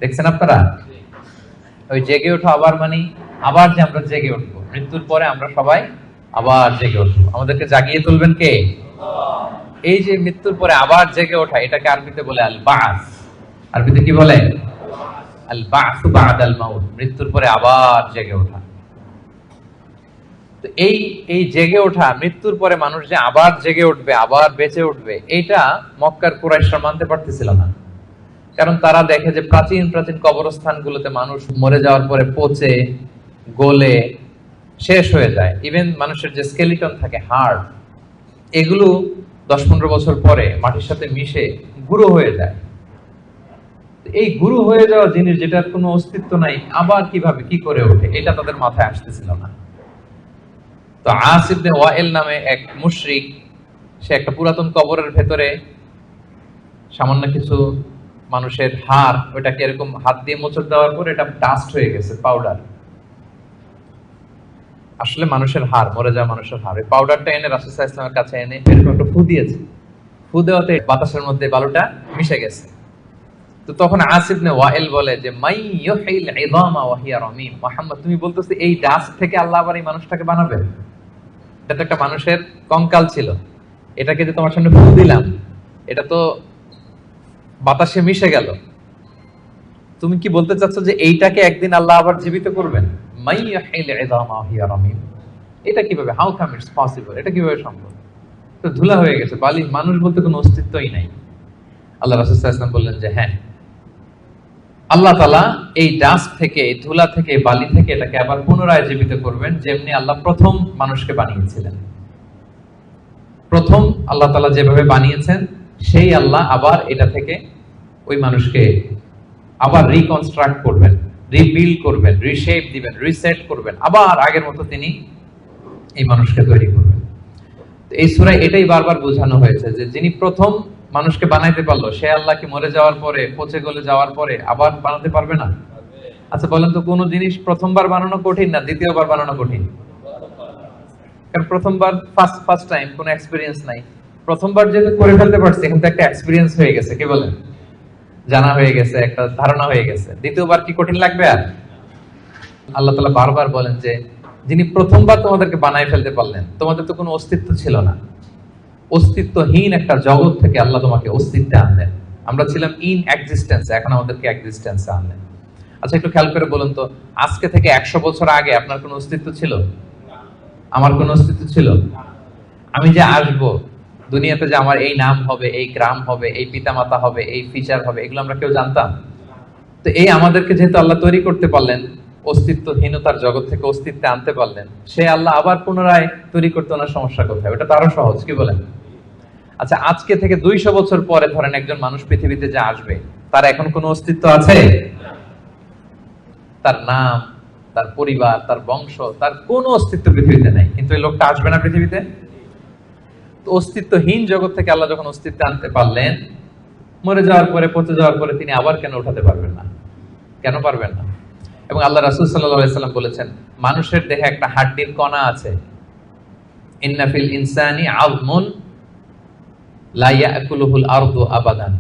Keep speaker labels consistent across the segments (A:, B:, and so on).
A: দেখছেন আপনারা? ওই জেগে ওঠা আবার মানে আবার যে আমরা জেগে উঠবো, মৃত্যুর পরে আমরা সবাই আবার জেগে উঠবো। আমাদেরকে জাগিয়ে তুলবেন কে? এই যে মৃত্যুর পরে আবার জেগে ওঠা, এটাকে আরবিতে বলে আল বাস। আরবিতে কি বলে? আল বাসু বাদাল মাউত, মৃত্যুর পরে আবার জেগে ওঠা। তো এই এই জেগে ওঠা, মৃত্যুর পরে মানুষ যে আবার জেগে উঠবে, আবার বেঁচে উঠবে, এইটা মক্কার কুরাইশরা মানতে পারতেছিল না। কারণ তারা দেখে যে প্রাচীন প্রাচীন কবরস্থানগুলোতে মানুষ মরে যাওয়ার পরে পচে গলে শেষ হয়ে যায়। ইভেন মানুষের যে স্কেলিটন থাকে, হাড়, এগুলো 10-15 বছর পরে মাটির সাথে মিশে গুঁড়ো হয়ে যায়। এই গুঁড়ো হয়ে যাওয়া জিনিস, যেটার কোনো অস্তিত্ব নাই, আবার কিভাবে কি করে ওঠে, এটা তাদের মাথায় আসতেছিল না। তো আস ইবনে ওয়াইল নামে এক মুশরিক, সে একটা পুরাতন কবরের ভেতরে সামান্য কিছু মানুষের হাড়, ওটাকে এরকম হাত দিয়ে মোচড় দেওয়ার পর এটা ডাস্ট হয়ে গেছে, পাউডার। আসলে মানুষের হাড়, মরে যাওয়া মানুষের হাড়, ওই পাউডারটা এনে রাসূল সাল্লাল্লাহু আলাইহি ওয়াসাল্লামের কাছে এনে এরকম একটা ফু দিয়েছে। ফু দেওয়াতে বাতাসের মধ্যে বালুটা মিশে গেছে। তো তখন আস ইবনে ওয়াইল বলে যে মাই ইউহিল ইযামা ওয়া হিয়া রামীম, মুহাম্মদ তুমি বলতেছো এই ডাস্ট থেকে আল্লাহ আবার এই মানুষটাকে বানাবে? এটা তো একটা মানুষের কঙ্কাল ছিল, এটাকে যে তোমার সামনে ফু দিলাম, এটা তো বাতাসে মিশে গেল। তুমি কি বলতে চাচ্ছ যে এইটাকে একদিন আল্লাহ আবার জীবিত করবেন? মাই ইউহিল ইযামা ওয়া হিয়া রামীম, এটা কিভাবে? হাউ কাম ইটস পসিবল, এটা কিভাবে সম্ভব? তো ধুলা হয়ে গেছে, বালি, মানুষ বলতে কোনো অস্তিত্বই নাই। আল্লাহ রাসূল সাল্লাল্লাহু আলাইহি ওয়াসাল্লাম বললেন যে হ্যাঁ, আল্লাহ তাআলা এই ডাস্ট থেকে, এই ধুলা থেকে, বালি থেকে এটাকে আবার পুনরায় জীবিত করবেন, যেমনি আল্লাহ প্রথম মানুষকে বানিয়েছিলেন। প্রথম আল্লাহ তাআলা যেভাবে বানিয়েছেন, সেই আল্লাহ আবার এটা থেকে ওই মানুষকে আবার রিকনস্ট্রাক্ট করবেন, রিবিল্ড করবেন, রিশেপ দিবেন, রিসেট করবেন, আবার আগের মতো তিনি এই মানুষকে তৈরি করবেন। তো এই সূরায় এটাই বারবার বোঝানো হয়েছে যে যিনি প্রথম মানুষকে বানাইতে পারলো, সে আল্লাহ কি মরে যাওয়ার পরে, পচে গলে যাওয়ার পরে আবার বানাতে পারবে না? আচ্ছা বলেন তো, কোন জিনিস প্রথমবার বানানো কঠিন না দ্বিতীয়বার বানানো কঠিন? কারণ প্রথমবার ফার্স্ট টাইম, কোনো এক্সপেরিয়েন্স নাই। প্রথমবার যেহেতু করে ফেলতে পারছি, এখন তো একটা এক্সপেরিয়েন্স হয়ে গেছে, কি বলেন? জানা হয়ে গেছে, একটা ধারণা হয়ে গেছে। দ্বিতীয়বার কি কঠিন লাগবে আর? আল্লাহ তাআলা বারবার বলেন যে যিনি প্রথমবার তোমাদেরকে বানায় ফেলতে পারলেন, তোমাদের তো কোনো অস্তিত্ব ছিল না, অস্তিত্বহীন একটা জগৎ থেকে আল্লাহ তোমাকে অস্তিত্বে আনলেন। আমরা ছিলাম ইন এক্সিস্টেন্স, এখন আমাদেরকে এক্সিস্টেন্সে আনলেন। আচ্ছা একটু খেয়াল করে বলুন তো, আজকে থেকে 100 বছর আগে আপনার কোনো অস্তিত্ব ছিল? আমার কোনো অস্তিত্ব ছিল? আমি যে আসবো দুনিয়াতে, যে আমার এই নাম হবে, এই গ্রাম হবে, এই পিতামাতা হবে, এই ফিচার হবে, এগুলো আমরা কেউ জানতাম? তো এই আমাদেরকে যেহেতু আল্লাহ তৈরি করতে পারলেন, অস্তিত্বহীনতার জগৎ থেকে অস্তিত্বে আনতে পারলেন, সে আল্লাহ আবার পুনরায় তৈরি করতে ওনার সমস্যা কোথায়? ওটা তো আরো সহজ, কি বলেন? আচ্ছা আজকে থেকে 200 বছর পরে ধরেন একজন মানুষ পৃথিবীতে যে আসবে, তার এখন কোনো অস্তিত্ব আছে? তার নাম, তার পরিবার, তার বংশ, তার কোনো অস্তিত্ব পৃথিবীতে নাই। কিন্তু এই লোকটা আসবে না পৃথিবীতে? তো অস্তিত্বহীন জগৎ থেকে আল্লাহ যখন অস্তিত্বে আনতে পারলেন, মরে যাওয়ার পরে, পচে যাওয়ার পরে তিনি আবার কেন উঠাতে পারবেন না? কেন পারবেন না? এবং আল্লাহ রাসূল সাল্লাল্লাহু আলাইহি সাল্লাম বলেছেন, মানুষের দেহে একটা হাড্ডির কণা আছে, ইন্না ফিল ইনসানি আযমুন লা ইয়াকুলুহুল আরদু আবাদান।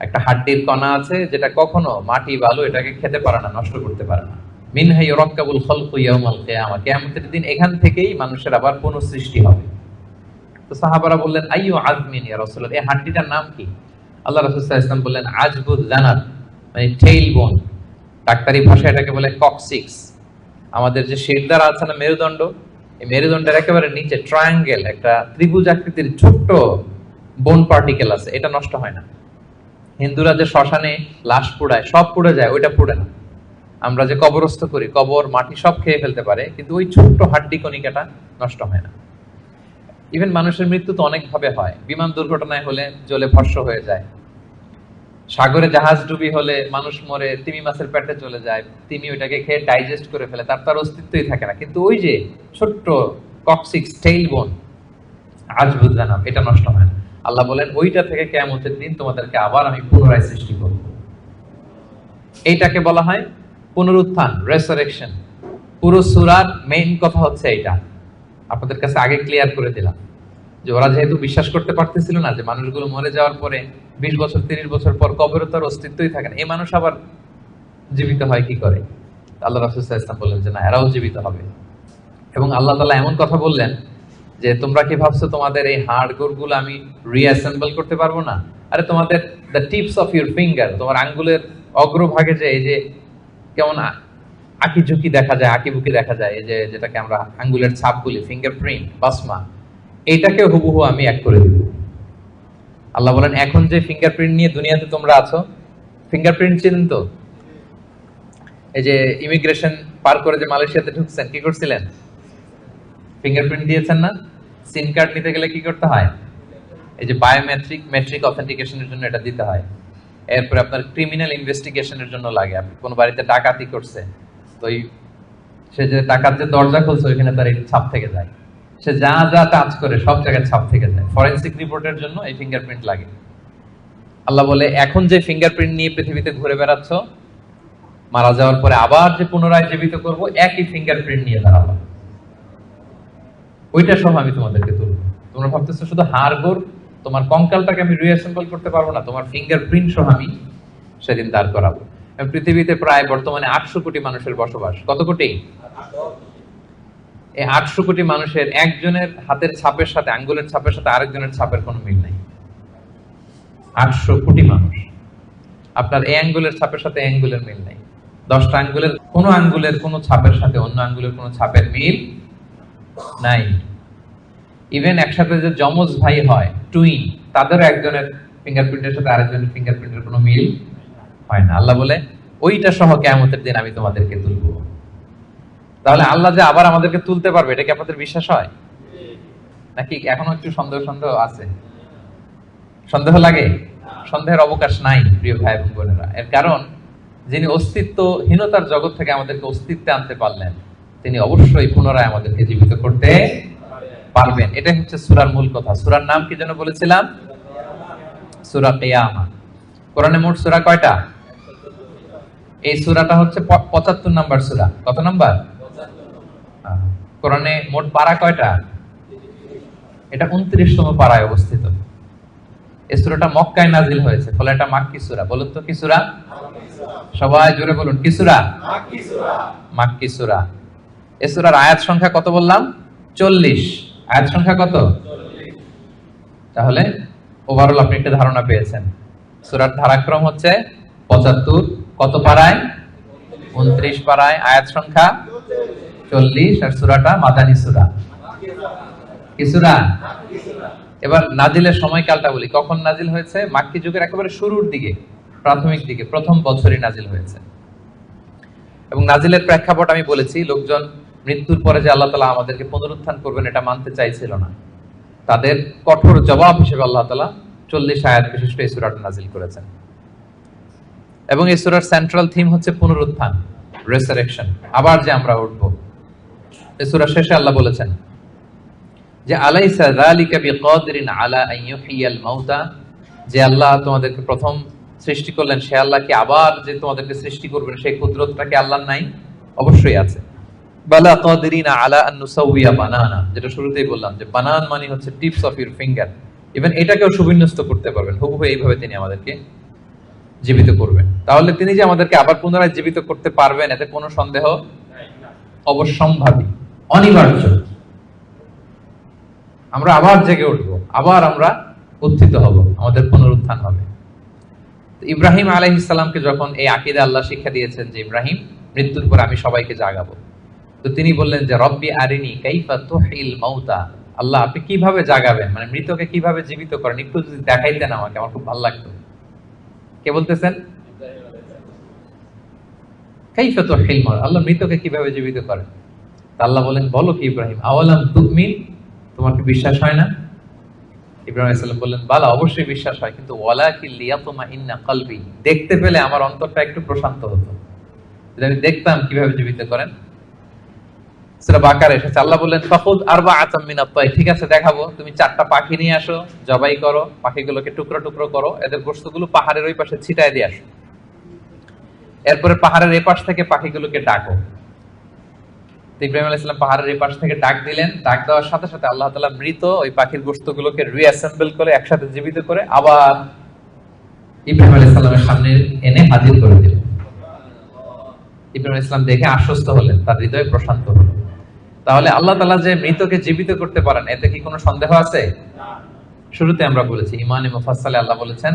A: একটা হাড্ডির কণা আছে যেটা কখনো মাটি বালু এটাকে খেতে পারে না, নষ্ট করতে পারে না। মিনহা ইউরাক্কাবুল খালকু ইয়াউমাল কিয়ামা, কিয়ামতের দিন এখান থেকেই মানুষের আবার পুনঃসৃষ্টি হবে। তো সাহাবারা বললেন আইয়ু আযমিন ইয়া রাসূলুল্লাহ, এই হাড্ডিটার নাম কি? আল্লাহ রাসূল সাল্লাল্লাহু আলাইহি ওয়াসাল্লাম বললেন আজবুদ জানাত, মানে টেইল বোন। ডাক্তারি ভাষায় এটাকে বলে কক্সিক্স। আমাদের যে শিরদাঁড়া আছে না, মেরুদণ্ড, এই মেরুদণ্ডের একেবারে নিচে ট্রায়াঙ্গেল একটা ত্রিভুজ আকৃতির ছোট্ট বোন পার্টিকেল আছে, এটা নষ্ট হয় না। হিন্দুরা যে শ্মশানে লাশ পোড়ায়, সব পুড়ে যায়, ওইটা পুড়ে না। আমরা যে কবরস্থ করি, কবর মাটি সব খেয়ে ফেলতে পারে, কিন্তু ওই ছোট্ট হাড্ডি কণিকাটা নষ্ট হয় না। ইভেন মানুষের মৃত্যু তো অনেক ভাবে হয়। বিমান দুর্ঘটনায় হলে জ্বলে ভস্ম হয়ে যায়, সাগরে জাহাজ ডুবি হলে মানুষ মরে, তিমি মাছের পেটে চলে যায়, তিমি ওইটাকে খেয়ে ডাইজেস্ট করে ফেলে, তার অস্তিত্বই থাকে না। কিন্তু ওই যে ছোট্ট কক্সিক্স টেইল বোন আজবুদ জানাব, এটা নষ্ট হয় না। আল্লাহ বলেন ওইটা থেকে কিয়ামতের দিন তোমাদেরকে আবার আমি পুনরায় সৃষ্টি করব। এইটাকে বলা হয় পুনরুত্থান, রেসারেকশন। পুরো সূরার মেইন কথা হচ্ছে এইটা। আপনাদের কাছে আগে ক্লিয়ার করে দিলাম যে ওরা যেহেতু বিশ্বাস করতে পারতেছিল না যে মানুষগুলো মরে যাওয়ার পরে 20 বছর 30 বছর পর কবরে তার অস্তিত্বই থাকে না, এই মানুষ আবার জীবিত হয় কি করে? আল্লাহ রাসূল সাল্লাল্লাহু আলাইহি ওয়াসাল্লাম বললেন যে না, এরাও জীবিত হবে। এবং আল্লাহ তাআলা এমন কথা বললেন যে তোমরা কি ভাবছো তোমাদের এই হাড় গোড়গুলো আমি রিঅ্যাসেম্বল করতে পারবো না? আরে তোমাদের the tips of your finger, তোমার আঙ্গুলের অগ্রভাগে যে এই যে কেমন আঁকি ঝুঁকি দেখা যায়, আঁকি বুকি দেখা যায়, এই যে যেটাকে আমরা আঙ্গুলের ছাপ বলি, ফিঙ্গারপ্রিন্ট, বাসমা, এইটাকে হুবহু আমি এক করে দিব। আল্লাহ বলেন এখন যে ফিঙ্গারপ্রিন্ট নিয়ে দুনিয়াতে তোমরা আছো, ফিঙ্গারপ্রিন্ট চিনেন তো? এই যে ইমিগ্রেশন পার করে যে মালয়েশিয়াতে ঢুকছেন, কি করছিলেন? ফিঙ্গারপ্রিন্ট দিয়েছেন না? সিম কার্ড নিতে গেলে কি করতে হয়? এই যে মেট্রিক অথেন্টিকেশনের জন্য এটা দিতে হয়। এরপরে আপনার ক্রিমিনাল ইনভেস্টিগেশনের জন্য লাগে। আপনি কোন বাড়িতে ডাকাতি করছে, তো সে যে ডাকাত যে দরজা খুলছে ওইখানে তার এই ছাপ থেকে যায়। সে যা যা টাচ করে সব জায়গায় ছাপ থেকে যায়। ফরেনসিক রিপোর্টের জন্য এই ফিঙ্গারপ্রিন্ট লাগে। আল্লাহ বলে এখন যে ফিঙ্গারপ্রিন্ট নিয়ে পৃথিবীতে ঘুরে বেড়াচ্ছ, মারা যাওয়ার পরে আবার যে পুনরায় জীবিত করব, একই ফিঙ্গারপ্রিন্ট নিয়ে দাঁড়াবো, ওইটা সহ আমি তোমাদেরকে তুলবো। তোমরা ভাবতেছো শুধু হাড়গোড়, তোমার কঙ্কালটাকে আমি রিঅ্যাসেম্বল করতে পারবো না, তোমার ফিঙ্গারপ্রিন্ট সহ আমি সেদিন দাঁড় করাবো। পৃথিবীতে প্রায় বর্তমানে 800 কোটি মানুষের বসবাস। কত কোটি? এই 800 কোটি মানুষের একজনের হাতের ছাপের সাথে, আঙ্গুলের ছাপের সাথে আরেকজনের ছাপের কোনো মিল নাই। 800 কোটি মানুষ, আপনার এই আঙ্গুলের ছাপের সাথে আঙ্গুলের মিল নাই। 10টা আঙ্গুলের কোনো আঙ্গুলের কোনো ছাপের সাথে অন্য আঙ্গুলের কোনো ছাপের মিল নাই। ইভেন একসাথে যে যমজ ভাই হয়, টুইন, তাদেরও একজনের ফিঙ্গারপ্রিন্টের সাথে আরেকজনের ফিঙ্গারপ্রিন্টের কোনো মিল হয় না। আল্লাহ বলে ওইটা সহ কিয়ামতের দিন আমি তোমাদেরকে তুলবো। তাহলে আল্লাহ যে আবার আমাদেরকে তুলতে পারবে, এটা কি আপনাদের বিশ্বাস হয়? নাকি এখনো একটু সন্দেহ আছে? সন্দেহ লাগে? সন্দেহের অবকাশ নাই প্রিয় ভাই এবং বোনেরা। এর কারণ যিনি অস্তিত্বহীনতার জগৎ থেকে আমাদেরকে অস্তিত্বে আনতে পারলেন, তিনি অবশ্যই পুনরায় আমাদেরকে জীবিত করতে পারবেন। এটা হচ্ছে সূরার মূল কথা। সূরার নাম কি যেন বলেছিলাম? সূরা কিয়ামা। কোরআনে মোট সূরা কয়টা? এই সূরাটা হচ্ছে 75 নাম্বার সূরা। কত নাম্বার? কোরআনে মোট পারা কয়টা? এটা 29তম পারায় অবস্থিত। এই সূরাটা মক্কায় নাজিল হয়েছে, ফলে এটা মাক্কি সূরা। বলুন তো কি সূরা? সবাই জোরে বলুন, কি সূরা? মাক্কি সূরা। মাক্কি সূরা। এই সূরার আয়াত সংখ্যা কত বললাম? 40। আয়াত সংখ্যা কত? 40। তাহলে ওভারঅল আপনি একটা ধারণা পেয়েছেন। সূরার ধারাক্রম হচ্ছে 75। কত পারায়? 29 পারায়, আয়াত সংখ্যা 40। আর সূরাটা মাদানী সূরা। কি সূরা? এবার নাজিলের সময়কালটা বলি। কখন নাজিল হয়েছে? মাক্কি যুগের একেবারে শুরুর দিকে, প্রাথমিক দিকে, প্রথম বছরই নাজিল হয়েছে। এবং নাজিলের প্রেক্ষাপট আমি বলেছি, লোকজন মৃত্যুর পরে যে আল্লাহ তাআলা আমাদেরকে পুনরুত্থান করবেন এটা মানতে চাইছিল না। তাদের কঠোর জবাব হিসেবে আল্লাহ তাআলা 40 আয়াত বিশিষ্ট এই সূরাটা নাজিল করেছেন। এবং এই সূরার সেন্ট্রাল থিম হচ্ছে পুনরুত্থান, রেসারেকশন, আবার যে আমরা উঠবো। এই সূরার শেষে আল্লাহ বলেছেন যে আলাইসা যালিকা বিকাদিরিন আলা আন ইউহিয়াল মাউতা, যে আল্লাহ তোমাদেরকে প্রথম সৃষ্টি করলেন, সে আল্লাহ কি আবার যে তোমাদেরকে সৃষ্টি করবেন সেই কুদরতটা কি আল্লাহর নাই? অবশ্যই আছে। বালা কাদিরিনা আলা আন নুসাউইয়া বানানা, যেটা শুরুতেই বললাম যে বানান মানে হচ্ছে tips of your finger. Even এটাকেও সুবিন্যস্ত করতে পারবেন। হুবহু এইভাবে তিনি আমাদেরকে জীবিত করবেন। তাহলে তিনি যে আমাদেরকে আবার পুনরায় জীবিত করতে পারবেন, এতে কোনো সন্দেহ অবশ্যম্ভাবী, অনিবার্য। আমরা আবার জেগে উঠবো, আবার আমরা উত্থিত হব, আমাদের পুনরুত্থান হবে। ইব্রাহিম আলাইহিস সালামকে যখন এই আকীদা আল্লাহ শিক্ষা দিয়েছেন যে ইব্রাহিম, মৃত্যুর পর আমি সবাইকে জাগাবো, তো তিনি বললেন যে রব্বি আরিনি কাইফা তুহিল মাউতা, আল্লাহ আপনি কিভাবে জাগাবেন, মানে মৃতকে কিভাবে জীবিত করেন, একটু যদি দেখাইতেন আমাকে, আমার খুব ভালো লাগতো। কে বলতেছেন? কাইফা তুহিল মাউতা, আল্লাহ মৃতকে কিভাবে জীবিত করেন। আল্লাহ বলেন বলো কি ইব্রাহিম, আওয়ালাম তুমিন, তোমার কি বিশ্বাস হয় না? ইব্রাহিম আলাইহিস সালাম বললেন বালা, অবশ্যই বিশ্বাস হয়, কিন্তু ওয়ালাকিন লিয়াতমাইন্না কলবি, দেখতে পেলে আমার অন্তরটা একটু প্রশান্ত হতো, যদি আমি দেখতাম কিভাবে জীবিত করেন। সূরা বাকারা এসেছে, আল্লাহ বললেন ফাখুদ আরবাআতাম মিনাত তায়র, ঠিক আছে দেখাবো, তুমি 4টা পাখি নিয়ে আসো, জবাই করো, পাখিগুলোকে টুকরো টুকরো করো, এদের গোশতগুলো পাহাড়ের ওই পাশে ছিটায় দিয়ে আসো। এরপরে পাহাড়ের এই পাশ থেকে পাখিগুলোকে ডাকো। ইব্রাহিম আলাইহিস সালাম পাহাড়ের এই পাশ থেকে ডাক দিলেন। ডাক দেওয়ার সাথে সাথে আল্লাহ তাআলা মৃত ওই পাখির গোশতগুলোকে রিঅ্যাসেম্বল করে একসাথে জীবিত করে আবার ইব্রাহিম আলাইহিস সালামের সামনে এনে হাজির করে দিলেন। ইব্রাহিম ইসলাম দেখে আশ্বস্ত হলেন, তার হৃদয় প্রশান্ত হলো। তাহলে আল্লাহ তাআলা যে মৃতকে জীবিত করতে পারেন, এতে কি কোনো সন্দেহ আছে? শুরুতে আমরা বলেছি ইমানে মুফাসসালে আল্লাহ বলেছেন,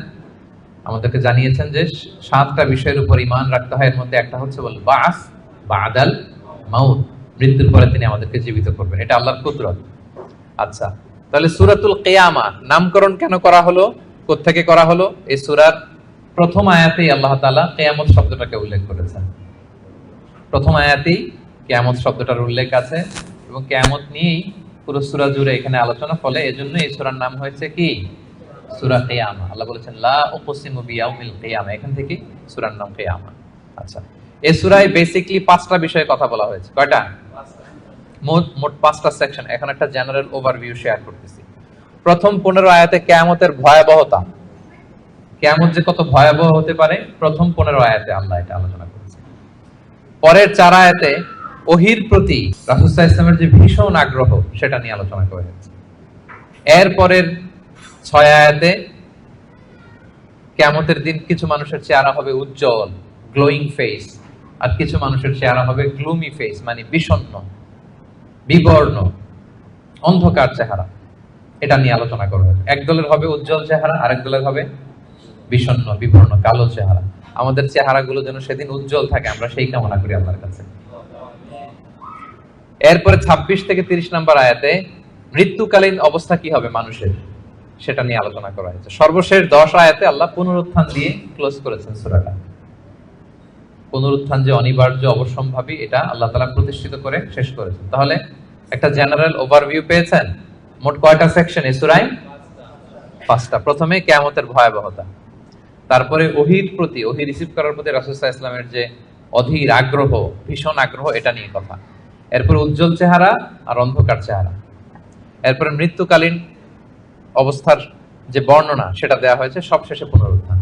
A: আমাদেরকে জানিয়েছেন যে 7টা বিষয়ের উপর ঈমান রাখতে হয়। এর মধ্যে একটা হচ্ছে বল বাস বাদাল মাউত, মৃত্যুর পরে তিনি আমাদেরকে জীবিত করবেন, এটা আল্লাহর কুদরত। আচ্ছা, তাহলে সূরাতুল কিয়ামা নামকরণ কেন করা হলো, কোত্থেকে করা হলো? এই সূরার প্রথম আয়াতেই আল্লাহ তাআলা কিয়ামত শব্দটাকে উল্লেখ করেছেন। প্রথম আয়াতেই কিয়ামত শব্দটার উল্লেখ আছে এবং কিয়ামত নিয়েই পুরো সূরা জুড়ে এখানে আলোচনা, ফলে এজন্য এই সূরার নাম হয়েছে কি? সূরা কিয়ামা। আল্লাহ বলেছেন লা উকসিমু বিয়াউমিল কিয়ামা, এখান থেকে সূরার নাম কিয়ামা। আচ্ছা, এই সূরায় বেসিক্যালি 5টা বিষয়ে কথা বলা হয়েছে। কয়টা? মোট 5টা সেকশন। এখন একটা জেনারেল ওভারভিউ শেয়ার করতেছি। প্রথম 15 আয়াতে কিয়ামতের ভয়াবহতা, কিয়ামত যে কত ভয়াবহ হতে পারে, প্রথম 15 আয়াতে আল্লাহ এটা আলোচনা করেছে। পরের 4 আয়াতে ওহীর প্রতি রাসূল সাল্লাল্লাহু আলাইহি ওয়াসাল্লামের যে ভীষণ আগ্রহ, সেটা নিয়ে আলোচনা করা হয়েছে। এর পরের 6 আয়াতে কিয়ামতের দিন কিছু মানুষের চেহারা হবে উজ্জ্বল, গ্লোয়িং ফেস, আর কিছু মানুষের চেহারা হবে গ্লুমি ফেস, মানে বিষণ্ণ, বিবর্ণ, অন্ধকার চেহারা। এটা নিয়ে আলোচনা করা হয়েছে। এক দলের হবে উজ্জ্বল চেহারা, আরেক দলের হবে বিষণ্ণ, বিবর্ণ, কালো চেহারা। আমাদের চেহারাগুলো যেন সেদিন উজ্জ্বল থাকে, আমরা সেই কামনা করি আল্লাহর কাছে। এরপরে 26 থেকে 30 নম্বর আয়াতে মৃত্যুকালীন অবস্থা কি হবে মানুষের, সেটা নিয়ে আলোচনা করা হয়েছে। সর্বশেষ 10 আয়াতে আল্লাহ পুনরুত্থান দিয়ে ক্লোজ করেছেন সূরাটা। পুনরুত্থান যে অনিবার্য, অবশ্যম্ভাবী, এটা আল্লাহ তাআলা প্রতিষ্ঠিত করে শেষ করেছেন। তাহলে একটা জেনারেল ওভারভিউ পেয়েছেন। মোট কয়টা সেকশন এই সূরায়? 5টা। প্রথমে কিয়ামতের ভয়াবহতা, তারপরে ওহীর প্রতি, ওহী রিসিভ করার প্রতি রাসূল সাল্লাল্লাহু আলাইহি ওয়াসাল্লামের যে অধীর আগ্রহ, ভীষণ আগ্রহ, এটা নিয়ে কথা। এরপর উজ্জ্বল চেহারা আর অন্ধকার চেহারা। এরপরে মৃত্যুকালীন অবস্থার যে বর্ণনা, সেটা দেওয়া হয়েছে। সবশেষে পুনরুত্থান।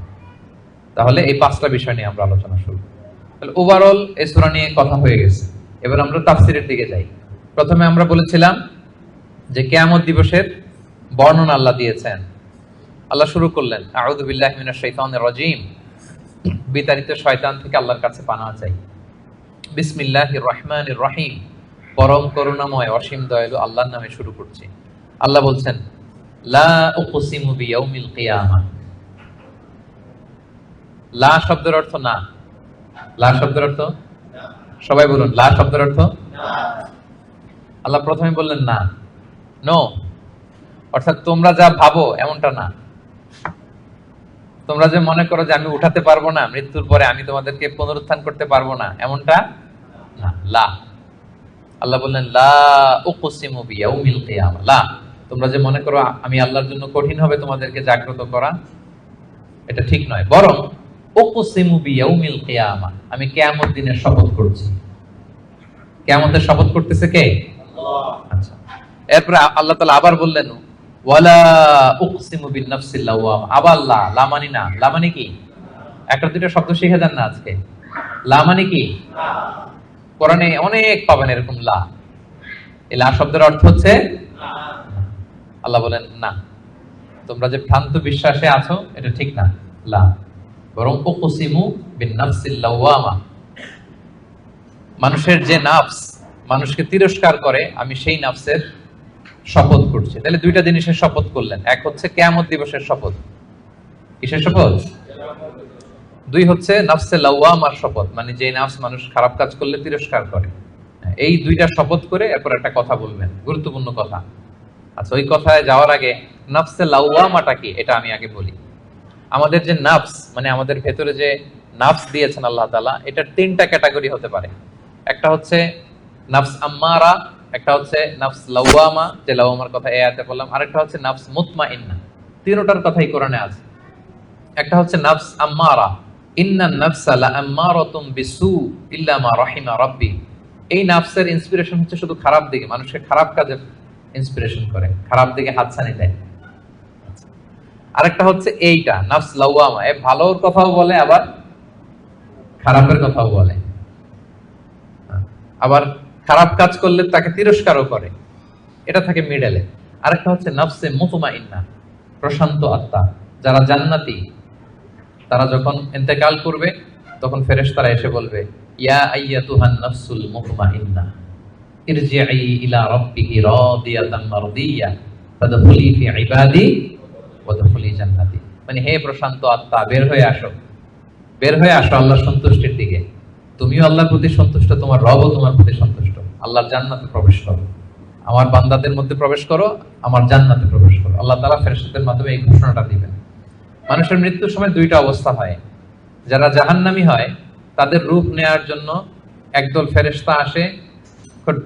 A: তাহলে এই 5টা বিষয় নিয়ে আমরা আলোচনা শুরু। তাহলে ওভারঅল এই সূরা নিয়ে কথা হয়ে গেছে। এবার আমরা তাফসীরের দিকে যাই। প্রথমে আমরা বলেছিলাম যে কিয়ামত দিবসের বর্ণনা আল্লাহ দিয়েছেন। আল্লাহ শুরু করলেন আউযু বিল্লাহি মিনাশ শাইতানির রাজীম, বিতাড়িত শয়তান থেকে আল্লাহর কাছে পানাহ চাই। বিসমিল্লাহির রহমানির রহিম, পরম করুণাময় অসীম দয়ালু আল্লাহর নামে শুরু করছি। আল্লাহ বলছেন লা উকসিমু বিয়াউমিল কিয়ামা। লা শব্দের অর্থ না। লা শব্দের অর্থ, সবাই বলুন, লা শব্দের অর্থ না। আল্লাহ প্রথমে বললেন না, নো, অর্থাৎ তোমরা যা ভাবো এমনটা না। তোমরা যে মনে করো যে আমি উঠাতে পারবো না, মৃত্যুর পরে আমি তোমাদেরকে পুনরুত্থান করতে পারবো না, এমনটা না। লা, আল্লাহ বললেন লা উকসিমু বিয়াউমিল কিয়ামা। লা, তোমরা যে মনে করো আমি আল্লাহর জন্য কঠিন হবে তোমাদেরকে জাগ্রত করা, এটা ঠিক নয়। বরং উকসিমু বিয়াউমিল কিয়ামা, আমি কিয়ামত দিনের শপথ করছি। কিয়ামতের শপথ করতেছে কে? আল্লাহ। আচ্ছা, এরপর আল্লাহ তাআলা আবার বললেন ওয়ালা উকসিমু বিন-নাফসিল লাওয়ামা। আবার লা, লা মানে না। লা মানে কি? একটা দুটো শব্দ শিখে যান না আজকে। লা মানে কি? না। কোরআনে অনেক পাবেন এরকম লা। এই লা শব্দের অর্থ হচ্ছে না। আল্লাহ বলেন না, তোমরা যে ভ্রান্ত বিশ্বাসে আছো এটা ঠিক না। লা, বরং উকসিমু বিন-নাফসিল লাওয়ামা, মানুষের যে নাফস মানুষকে তিরস্কার করে, আমি সেই নাফসের শপথ করছি। তাহলে দুইটা জিনিসের শপথ করলেন। এক হচ্ছে কিয়ামত দিবসের শপথ। কিসের শপথ? দুই হচ্ছে নাফসে লাওয়ামার শপথ, মানে যে নাফস মানুষ খারাপ কাজ করলে তিরস্কার করে। এই দুইটা শপথ করে এরপর একটা কথা বলবেন, গুরুত্বপূর্ণ কথা। আচ্ছা, ওই কথায় যাওয়ার আগে নাফসে লাওয়ামাটা কি এটা আমি আগে বলি। আমাদের যে নাফস, মানে আমাদের ভেতরে যে নাফস দিয়েছেন আল্লাহ তাআলা, এটার 3টা ক্যাটাগরি হতে পারে। একটা হচ্ছে নাফস আম্মারা, একটা হচ্ছে নাফস লাওয়ামা, যে লাওয়ামার কথা এই আয়াতে বললাম, আরেকটা হচ্ছে নাফস মুতমাইন্না। তিনটার কথাই কোরআনে আছে। একটা হচ্ছে নাফস আম্মারা, ইন্নান নাফসা লাআম্মারাতুম বিসু ইল্লা মা রাহিমা রাব্বি। এই নাফসের ইন্সপিরেশন হচ্ছে শুধু খারাপ দিকে, মানুষকে খারাপ কাজে ইন্সপিরেশন করে, খারাপ দিকে হাতছানি দেয়। আরেকটা হচ্ছে এইটা নাফস লাওয়ামা, এ ভালোর কথাও বলে আবার খারাপের কথাও বলে, আবার খারাপ কাজ করলে তাকে তিরস্কারও করে, এটা থাকে মিডলে। আরেকটা হচ্ছে নাফসে মুতমাইন্না, প্রশান্ত আত্মা। যারা জান্নাতি, তারা যখন ইন্তেকাল করবে তখন ফেরেশতারা এসে বলবে ইয়া আইয়াতুহান নাফসুল মুতমাইন্নাহ ইরজিই ইলা রাব্বিকি রাদিয়াতান মারদিয়া ফাদখুলি ফি ইবাদি ওয়াদখুলি জান্নাতি। মানে হে প্রশান্ত আত্মা, বের হয়ে আসো, বের হয়ে আসো আল্লাহর সন্তুষ্টির দিকে। তুমিও আল্লাহর প্রতি সন্তুষ্ট, তোমার রবও তোমার প্রতি সন্তুষ্ট। আল্লাহর জান্নাতে প্রবেশ করো, আমার বান্দাদের মধ্যে প্রবেশ করো, আমার জান্নাতে প্রবেশ করো। আল্লাহ তাআলা ফেরেশতাদের মাধ্যমে এই ঘোষণাটা দিবেন। মানুষের মৃত্যুর সময় দুইটা অবস্থা হয়। যারা জাহান্নামী হয় তাদের রূপ নেয়ার জন্য একদল ফেরেশতা আসে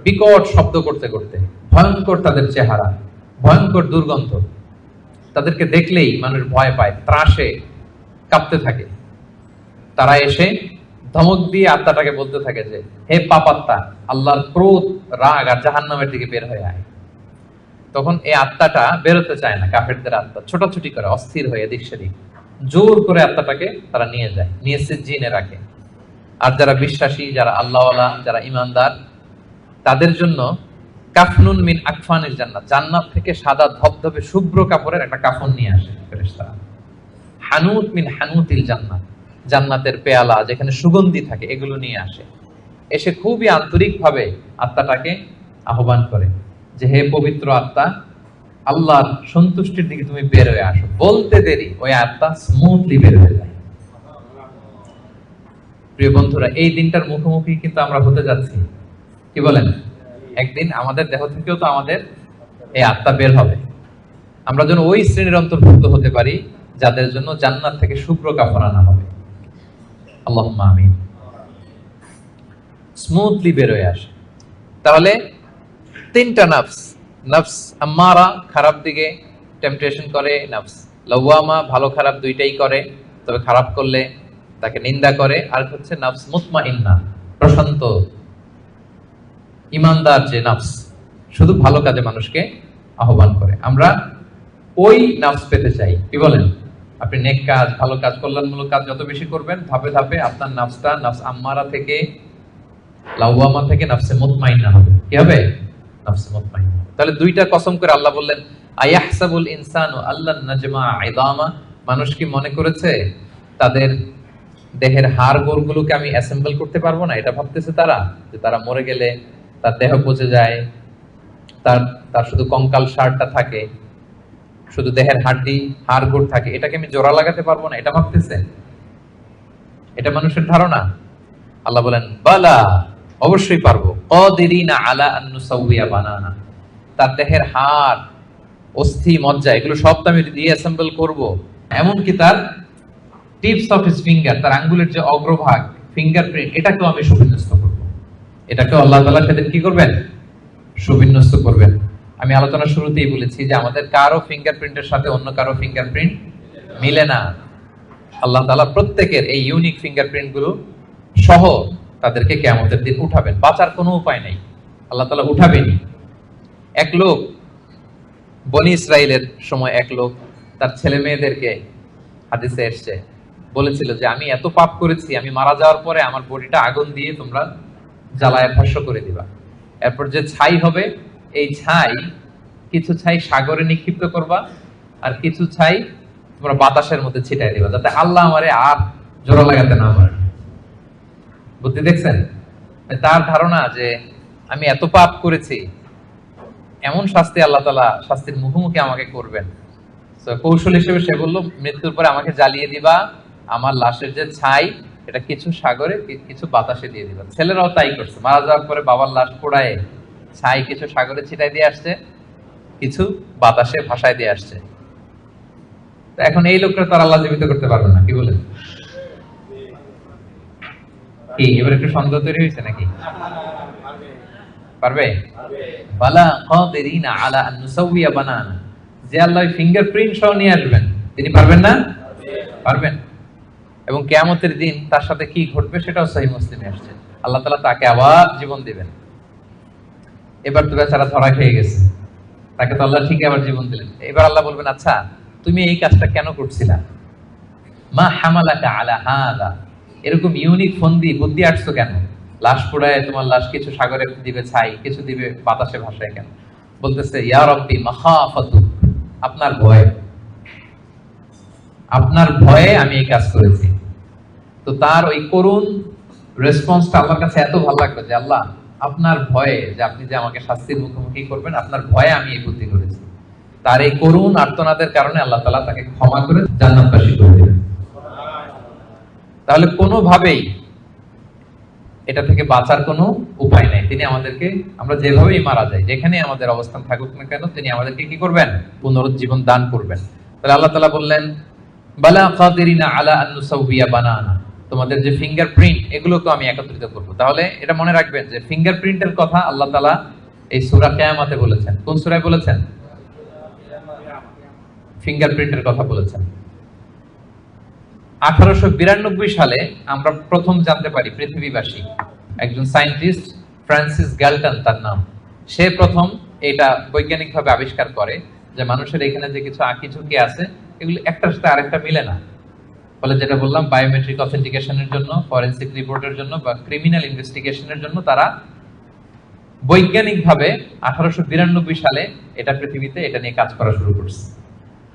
A: বিকট শব্দ করতে করতে, ভয়ঙ্কর তাদের চেহারা, ভয়ঙ্কর দুর্গন্ধ। তাদেরকে দেখলেই মানুষ ভয় পায়, ত্রাসে কাঁপতে থাকে। তারা এসে ধমক দিয়ে আত্মাটাকে বলতে থাকে যে, হে পাপাত্মা, আল্লাহর ক্রোধ, রাগ আর জাহান্নামের দিকে বের হয়ে আয়। তখন এই আত্মাটা বেরোতে চায় না, কাফেরদের আত্মা ছোটাছুটি করে, অস্থির হয়ে এদিক সেদিক। জোর করে আত্মাটাকে তারা নিয়ে যায়, নিয়ে সিজ্জিনে রাখে। আর যারা বিশ্বাসী, যারা আল্লাহওয়ালা, যারা ইমানদার, তাদের জন্য কাফনুন মিন আকফানিল জান্নাত, জান্নাত থেকে সাদা ধবধবে শুভ্র কাপড়ের একটা কাফন নিয়ে আসে ফেরেশতারা। হানুত মিন হানুতিল জান্নাত, জান্নাতের পেয়ালা যেখানে সুগন্ধি থাকে, এগুলো নিয়ে আসে। এসে খুবই আন্তরিকভাবে আত্মাটাকে আহ্বান করে যে, হে পবিত্র আত্মা, আল্লাহর সন্তুষ্টির দিকে তুমি বের হয়ে আসো। বলতে দেরি ওই আত্মা স্মুথলি বের হয়ে যায়। প্রিয় বন্ধুরা, এই দিনটার মুখোমুখি কিন্তু আমরা হতে যাচ্ছি। কি বলেন? একদিন আমাদের দেহ থেকেও তো আমাদের এই আত্মা বের হবে। আমরা যেন ওই শ্রেণীর অন্তর্ভুক্ত হতে পারি যাদের জন্য জান্নাত থেকে শুভ্র কাপড় আনা হবে। আল্লাহুম্মা আমিন। স্মুথলি বের হয়ে আসে। তাহলে তিনটা নফস, নফস আম্মারা খারাপ দিকে টেম্পটেশন করে, নফস লাওয়ামা ভালো খারাপ দুইটাই করে, তবে খারাপ করলে তাকে নিন্দা করে, আর হচ্ছে নফস মুতমাইন্না প্রশান্ত ইমানদার যে নফস, শুধু ভালো কাজে মানুষকে আহ্বান করে। আমরা ওই নফস পেতে চাই। কি বলেন? আপনি নেক কাজ, ভালো কাজ, কল্যাণমূলক কাজ যত বেশি করবেন, ধাপে ধাপে আপনার নফসটা নফস আম্মারা থেকে, লাওয়ামা থেকে নফসে মুতমাইন্না হবে। কি হবে? নফসে মুতমাইন্না। তাহলে দুইটা কসম করে আল্লাহ বললেন, আয়াহসাবুল ইনসানু আল্লান নাজমা ইদামা, মানুষ কি মনে করেছে তাদের দেহের হাড় গোড়গুলোকে আমি অ্যাসেম্বল করতে পারবো না? এটা ভাবতেছে তারা, যে তারা মরে গেলে তার দেহ পচে যায়, তার শুধু কঙ্কাল সারটা থাকে, শুধু দেহের হাড্ডি হাড় গোড় থাকে, এটাকে আমি জোড়া লাগাতে পারবো না, এটা ভাবতেছে? এটা মানুষের ধারণা? আল্লাহ বলেন, বালা, অবশ্যই পারবো। কাদিরিনা আলা আন নুসাউইয়া বানানা, তার দেহের হাড়, অস্থি, মজ্জা, এগুলো সব তো আমি রিঅ্যাসেম্বল করব। এমনকি তার টিপস অফ হিজ ফিঙ্গার, তার আঙ্গুলের যে অগ্রভাগ, ফিঙ্গারপ্রিন্ট, এটাকেও আমি সুবিন্যস্ত করব। এটাকেও আল্লাহ তাআলা সেদিন কি করবেন? সুবিন্যস্ত করবেন। আমি আলোচনার শুরুতেই বলেছি যে আমাদের কারো ফিঙ্গারপ্রিন্টের সাথে অন্য কারো ফিঙ্গারপ্রিন্ট মিলে না। আল্লাহ তাআলা প্রত্যেকের এই ইউনিক ফিঙ্গারপ্রিন্ট গুলো সহ তাদেরকে কিয়ামতের দিন উঠাবেন। বাঁচার কোনো উপায় নাই, আল্লাহ তাআলা উঠাবেনই। এক লোক, বনি ইসরাইলের সময় এক লোক তার ছেলে মেয়েদেরকে, হাদিসে এসেছে, বলেছিল যে আমি এত পাপ করেছি, আমি মারা যাওয়ার পরে আমার বডিটা আগুন দিয়ে তোমরা জ্বালায় ভস্ম করে দিবা। এরপর যে ছাই হবে, এই ছাই, কিছু ছাই সাগরে নিক্ষিপ্ত করবা, আর কিছু ছাই তোমরা বাতাসের মধ্যে ছিটাই দিবা, যাতে আল্লাহ আমারে আর জোড়া লাগাতে না পারে। বুদ্ধি দেখছেন? তার ধারণা যে আমি এত পাপ করেছি, এমন শাস্তি আল্লাহ তাআলা শাস্তির মুখোমুখি আমাকে করবেন। কৌশল হিসেবে সে বলল, মৃত্যুর পরে আমাকে জ্বালিয়ে দিবা, আমার লাশের যে ছাই, এটা কিছু সাগরে কিছু বাতাসে দিয়ে দিবা। ছেলেরাও তাই করছে, মারা যাওয়ার পরে বাবার লাশ পোড়ায় ছাই কিছু সাগরে ছিটাই দিয়ে আসছে, কিছু বাতাসে ভাসায় দিয়ে আসছে। এখন এই লোকটা তার আল্লাহ জীবিত করতে পারবে না। কি বলেন? কি এবার একটু সন্দেহ তৈরি হয়েছে নাকি? পারবে? বালা কাদিরিনা আলা আন নুসাউইয়া বানানা, যে আল্লাহ ফিঙ্গারপ্রিন্ট সহ নিয়ে আসবেন, তিনি পারবেন না? পারবেন। এবং কিয়ামতের দিন তার সাথে কি ঘটবে সেটাও সহিহ মুসলিমে আসছে। আল্লাহ তাআলা তাকে আবার জীবন দিবেন। এবার তো বেচারা ধরা খেয়ে গেছে, তাকে তো আল্লাহ ঠিক আবার জীবন দিলেন। এবার আল্লাহ বলবেন, আচ্ছা তুমি এই কাজটা কেন করছিলা? মা হামালাকা আলা হাযা, এরকম ইউনিক ফন্দি বুদ্ধি আটছো কেন? লাশ পোড়ায় তোমার লাশ কিছু সাগরে দিবে ছাই, কিছু দিবে বাতাসে ভাসায় কেন? বলতেছে, ইয়া রাব্বি মাখাফাতু, আপনার ভয়, আপনার ভয়ে আমি এই কাজ করেছি। তো তার ওই করুণ রেসপন্সটা আল্লাহর কাছে এত ভালো লাগলো যে আল্লাহ আপনার ভয়ে, যে আপনি যে আমাকে শাস্তির মুখোমুখি করবেন, আপনার ভয়ে আমি এই বুদ্ধি করেছি। তার এই করুণ আর্তনাদের কারণে আল্লাহ তাআলা তাকে ক্ষমা করে জান্নাতবাসী করে দিলেন। তাহলে কোনোভাবেই এটা থেকে বাঁচার কোনো উপায় নাই। তিনি আমাদেরকে, আমরা যেভাবেই মারা যাই, যেখানে আমাদের অবস্থান থাকুক না কেন, তিনি আমাদেরকে কি করবেন? পুনরুজ্জীবন দান করবেন। তাহলে আল্লাহ তাআলা বললেন বালা কাদিরিনা আলা আন নুসাউবিয়া বানানা, তোমাদের যে ফিঙ্গারপ্রিন্ট এগুলোকে আমি একত্রিত করব। তাহলে এটা মনে রাখবেন যে ফিঙ্গারপ্রিন্টের কথা আল্লাহ তাআলা এই সূরা কিয়ামতে বলেছেন। কোন সূরায় বলেছেন? ফিঙ্গারপ্রিন্টের কথা বলেছেন। 1892 সালে আমরা প্রথম জানতে পারি, পৃথিবীবাসী একজন সায়েন্টিস্ট ফ্রান্সিস গ্যালটন তার নাম, সে প্রথম এটা বৈজ্ঞানিকভাবে আবিষ্কার করে যে মানুষের এখানে যে কিছু আঁকি ঝুঁকি আছে এগুলো একটার সাথে আরেকটা মিলে না। ফলে যেটা বললাম, বায়োমেট্রিক অথেন্টিকেশনের জন্য, ফরেনসিক রিপোর্টের জন্য বা ক্রিমিনাল ইনভেস্টিগেশনের জন্য তারা বৈজ্ঞানিকভাবে 1892 সালে এটা পৃথিবীতে এটা নিয়ে কাজ করা শুরু করছে।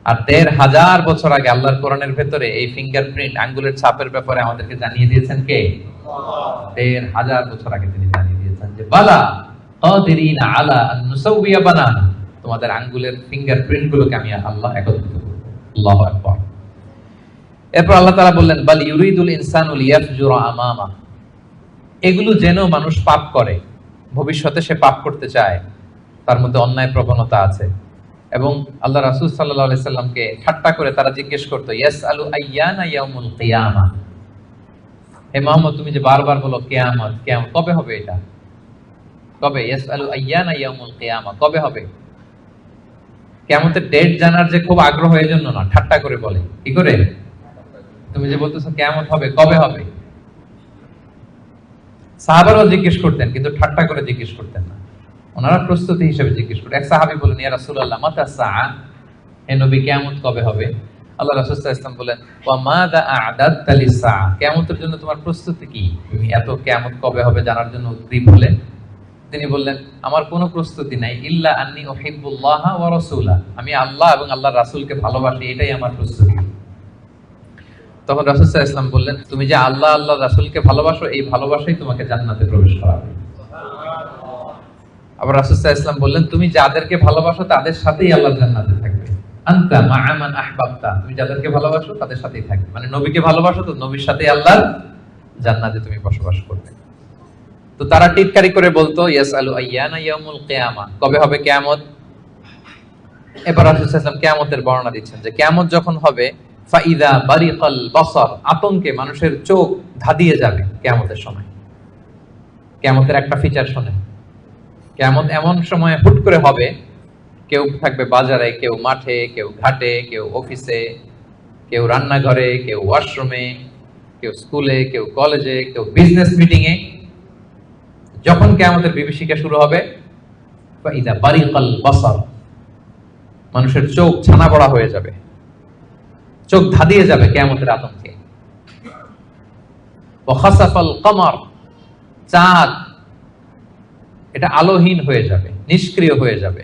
A: আর 1500 বছর আগে আল্লাহর কোরআনের ভেতরে এই ফিঙ্গারপ্রিন্ট, আঙ্গুলের ছাপের ব্যাপারে আমাদেরকে জানিয়ে দিয়েছেন কে? 1500 বছর আগে তিনি জানিয়ে দিয়েছেন যে বালা কাদিরিনা আলা আন নুসাউবিয়া বানানা, তোমাদের আঙ্গুলের ফিঙ্গারপ্রিন্ট গুলোকে আমি আল্লাহ একত্রিত করব। আল্লাহু আকবার। এরপর আল্লাহ তাআলা বললেন বাল ইউরিদুল ইনসানু লিয়াফজুরা আমামা, এগুলো যেন মানুষ পাপ করে, ভবিষ্যতে সে পাপ করতে চায়, তার মধ্যে অন্যায় প্রবণতা আছে। এবং আল্লাহ রাসূল সাল্লাল্লাহু আলাইহি সাল্লামকে ঠাট্টা করে তারা জিজ্ঞেস করতো ইয়াসআলু আইয়ানা ইয়াউমুল কিয়ামা, হে মুহাম্মদ তুমি যে বারবার বলো কিয়ামত কিয়ামত, কবে হবে এটা? কবে? ইয়াসআলু আইয়ানা ইয়াউমুল কিয়ামা, কবে হবে? কিয়ামতের ডেট জানার যে খুব আগ্রহ, এর জন্য না, ঠাট্টা করে বলে। কি করে? তুমি যে বলতেছো কিয়ামত হবে, কবে হবে? সাহাবারাও জিজ্ঞেস করতেন, কিন্তু ঠাট্টা করে জিজ্ঞেস করতেন না, ওনারা প্রস্তুতি হিসেবে জিজ্ঞেস করতেন। এক সাহাবী বলেন ইয়া রাসূলুল্লাহ মাতা সাআ, হে নবী কিয়ামত কবে হবে? আল্লাহ রাসূল সাল্লাল্লাহু আলাইহি ওয়াসাল্লাম বলেন ওয়া মাযা আ'দাদতা লিস-সাআ, কিয়ামতের জন্য তোমার প্রস্তুতি কি? তুমি এত কিয়ামত কবে হবে জানার জন্য উদ্গ্রীব হলে? তিনি বললেন আমার কোনো প্রস্তুতি নাই, ইল্লা আন্নী উহিব্বুল্লাহ ওয়া রাসূলা, আমি আল্লাহ এবং আল্লাহর রাসূলকে ভালোবাসি, এটাই আমার প্রস্তুতি। তখন রাসূল সাল্লাল্লাহু আলাইহি ওয়াসাল্লাম বললেন তুমি যে আল্লাহ আল্লাহ রাসূলকে ভালোবাসো, এই ভালোবাসাই তোমাকে জান্নাতে প্রবেশ করাবে। আবার রাসূল সাল্লাল্লাহু আলাইহি ওয়াসাল্লাম বললেন তুমি যাদেরকে ভালোবাসো তাদের সাথেই আল্লাহ জান্নাতে থাকবে। আনতা মা'a মান আহবাবতা, তুমি যাদেরকে ভালোবাসো তাদের সাথেই থাকবে, মানে নবীকে ভালোবাসো তো নবীর সাথেই আল্লাহর জান্নাতে তুমি বসবাস করবে। তো তারা টিটকারি করে বলতো ইয়াসআলু আইয়ানা ইয়াউমুল কিয়ামা, কবে হবে কিয়ামত? এবার রাসূল সাল্লাল্লাহু আলাইহি ওয়াসাল্লাম কিয়ামতের বর্ণনা দিচ্ছেন যে কিয়ামত যখন হবে ফাইদা বারিকাল বাসার, আতঙ্কে মানুষের চোখ ধাঁধিয়ে যাবে কিয়ামতের সময়। কিয়ামতের একটা ফিচার শুনে, কিয়ামত এমন সময় হুট করে হবে, কেউ থাকবে বাজারে, কেউ মাঠে, কেউ ঘাটে, কেউ অফিসে, কেউ রান্নাঘরে, কেউ ওয়াশরুমে, কেউ স্কুলে, কেউ কলেজে, কেউ বিজনেস মিটিং এ। যখন কিয়ামতের বিভীষিকা শুরু হবে ফাইদা বারিকাল বাসার, মানুষের চোখ ছানা বড়া হয়ে যাবে, চোখ ধাঁধিয়ে যাবে কিয়ামতের আতঙ্কে। ওয়া খাসাফাল কমার, চাঁদ এটা আলোহীন হয়ে যাবে, নিষ্ক্রিয় হয়ে যাবে।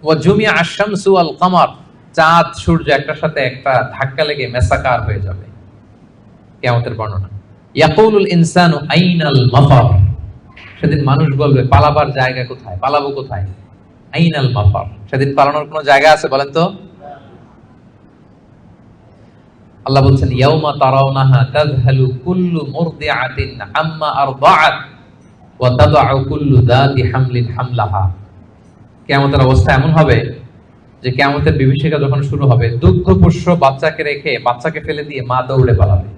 A: ওয়া জুমিয়া আশ-শামসু ওয়াল কমার, চাঁদ সূর্য একটার সাথে একটা ধাক্কা লেগে মেসাকার হয়ে যাবে। কিয়ামতের বর্ণনা। ইয়াকুলুল ইনসানু আইনাল মাফার, সেদিন মানুষ বলবে পালাবার জায়গা কোথায়, পালাবো কোথায়? আইনাল মাফার, সেদিন পালানোর কোনো জায়গা আছে বলেন তো? আল্লাহ বলছেন ইয়াউমা তারাউনাহা তাযহালু কুল্লু মুরদিআতিন আম্মা আরদাআত ওয়া তাদউ কুল্লু যাতি হামলিন হামলাহা। কিয়ামতের অবস্থা এমন হবে যে কিয়ামতের বিভীষিকা যখন শুরু হবে, দুগ্ধপোষ্য বাচ্চাকে রেখে, বাচ্চাকে ফেলে দিয়ে মা দৌড়ে পালাবে।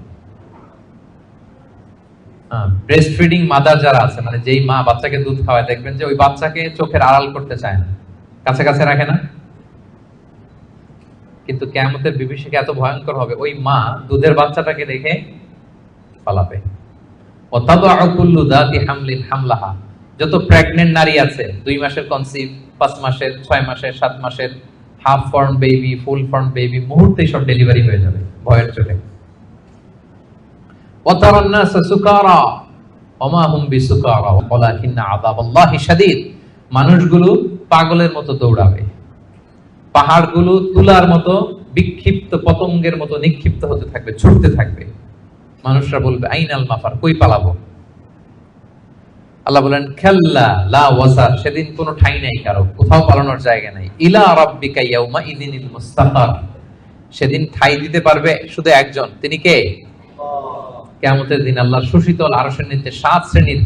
A: ব্রেস্ট ফিডিং মাদার যারা আছে, মানে যেই মা বাচ্চাকে দুধ খাওয়ায়, দেখবেন যে ওই বাচ্চাকে চোখের আড়াল করতে চায় না, কাছে কাছে রাখে না। কিন্তু কিয়ামতের বিভীষিকা এত ভয়ঙ্কর হবে, ওই মা দুধের বাচ্চাটাকে রেখে পালাবে। ওয়া তাদউ কুল্লু যাতি হামলিন হামলাহা, যত প্রেগন্যান্ট নারী আছে, 2 মাসের কনসিভ, 5 মাসের, 6 মাসের, 7 মাসের, half form baby, full form baby, মুহূর্তেই সব ডেলিভারি হয়ে যাবে ভয়ের চোটে। ওয়া তারান নাসা সুকারা ওয়া মা হুম বিসুকারা ওয়ালাকিন্না আযাবাল্লাহি শাদীদ, মানুষগুলো পাগলের মতো দৌড়াবে, পাহাড়গুলো তুলার মতো বিক্ষিপ্ত পতঙ্গের মতো নিক্ষিপ্ত হতে থাকবে, ছুটতে থাকবে। মানুষরা বলবে আইনাল মাফার, কই পালাবো। আল্লাহ বলেন খাল্লা লা ওয়াজার, সেদিন কোনো ঠাঁই নাই কারো, কোথাও পালানোর জায়গা নাই। ইলা রাব্বিকা ইয়াউমা ইযিনিল মুস্তাকার, সেদিন ঠাঁই দিতে পারবে শুধু একজন, তিনি কে? কিয়ামতের দিন আল্লাহর সুশীতল আরশের নিচে 7 শ্রেণীর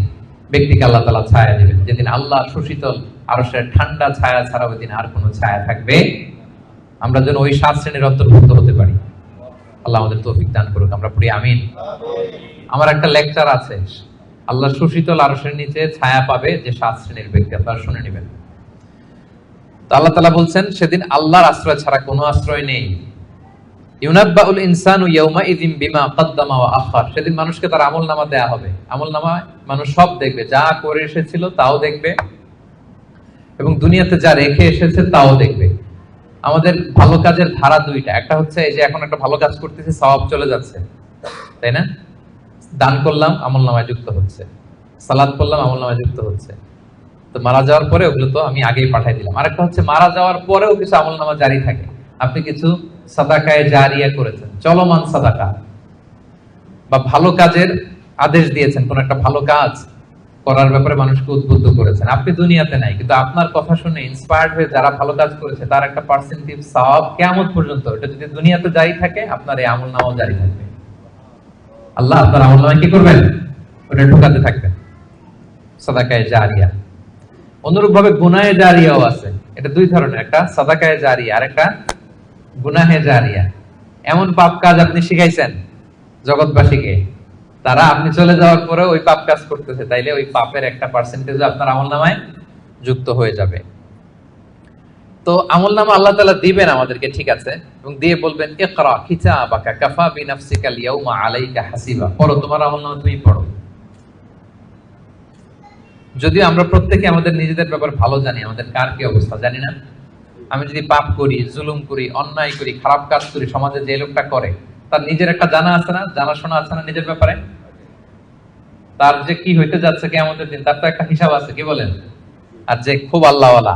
A: ব্যক্তিকে আল্লাহ তাআলা ছায়া দিবেন। যেদিন আল্লাহর সুশীতল আরশের ঠান্ডা ছায়া ছাড়া ওই দিন আর কোনো ছায়া থাকবে। আমরা যেন ওই 7 শ্রেণীর অন্তর্ভুক্ত হতে পারি। আল্লাহ আমাদের তৌফিক দান করুক, আমরা পড়ি আমিন। আমার একটা লেকচার আছে, আল্লাহর সুশীতল আরশের নিচে ছায়া পাবে যে 7 শ্রেণীর ব্যক্তি, আপনারা শুনে নেবেন। তো আল্লাহ তাআলা বলছেন সেদিন আল্লাহর আশ্রয় ছাড়া কোনো আশ্রয় নেই। ইউনাব্বাউল ইনসানু ইয়াউমা ইযিন বিমা কদ্দামা ওয়া আখার, সেদিন মানুষকে তার আমলনামা দেয়া হবে। আমলনামা মানুষ সব দেখবে, যা করে এসেছিল তাও দেখবে এবং দুনিয়াতে যা রেখে এসেছে তাও দেখবে। আমাদের ভালো কাজের ধারা দুইটা, একটা হচ্ছে এই যে এখন একটা ভালো কাজ করতেছি, সওয়াব চলে যাচ্ছে, তাই না? দান করলাম, আমলনামায় যুক্ত হচ্ছে। সালাত করলাম, আমলনামায় যুক্ত হচ্ছে। তো মারা যাওয়ার পরে ওগুলো তো আমি আগেই পাঠিয়ে দিলাম। আরেকটা হচ্ছে মারা যাওয়ার পরেও কিছু আমলনামা জারি থাকে। আপনি কিছু সাদাকায়ে জারিয়া করেছেন, চলমান সাদাকা, বা ভালো কাজের আদেশ দিয়েছেন, কোন একটা ভালো কাজ করার ব্যাপারে মানুষকে উদ্বুদ্ধ করেছেন। আপনি দুনিয়াতে নাই, কিন্তু আপনার কথা শুনে ইন্সপায়ার্ড হয়ে যারা ভালো কাজ করেছে তার একটা পার্সেন্টেজ সওয়াব কিয়ামত পর্যন্ত, এটা যদি দুনিয়াতে জারি থাকে, আপনার এই আমলনামাও জারি থাকবে। আল্লাহ আপনার আমলনামায় কি করবেন? ওটা ঢোকাতে থাকবেন, সাদাকায়ে জারিয়া। অনুরূপভাবে গুনাহে জারিয়াও আছে, এটা দুই ধরনের, একটা সাদাকায়ে জারিয়া আর একটা গুনাহে জারিয়া। এমন পাপ কাজ আপনি শিখাইছেন জগৎবাসীকে, তারা আপনি চলে যাওয়ার পরে ওই পাপ কাজ করতেছে, তাইলে ওই পাপের একটা পার্সেন্টেজ আপনার আমলনামায় যুক্ত হয়ে যাবে। তো আমলনামা আল্লাহ তাআলা দিবেন আমাদেরকে, ঠিক আছে, এবং দিয়ে বলবেন ইকরা কিতাবাকা কাফা বিনাফসিকাল ইয়াউমা আলাইকা হাসিবা, পড়ো, তোমার আমলনামা তুমি পড়ো। যদিও আমরা প্রত্যেকে আমাদের নিজেদের ব্যাপারে ভালো জানি, আমাদের কার কি অবস্থা জানি না। আমি যদি পাপ করি, জুলুম করি, অন্যায় করি, খারাপ কাজ করি, সমাজে যে লোকটা করে তার নিজের একটা জানা আছে না, জানাশোনা আছে না নিজের ব্যাপারে? তার যে কি হইতে যাচ্ছে কিয়ামতের দিন, তার তো একটা হিসাব আছে, কি বলেন? আর যে খুব আল্লাহওয়ালা,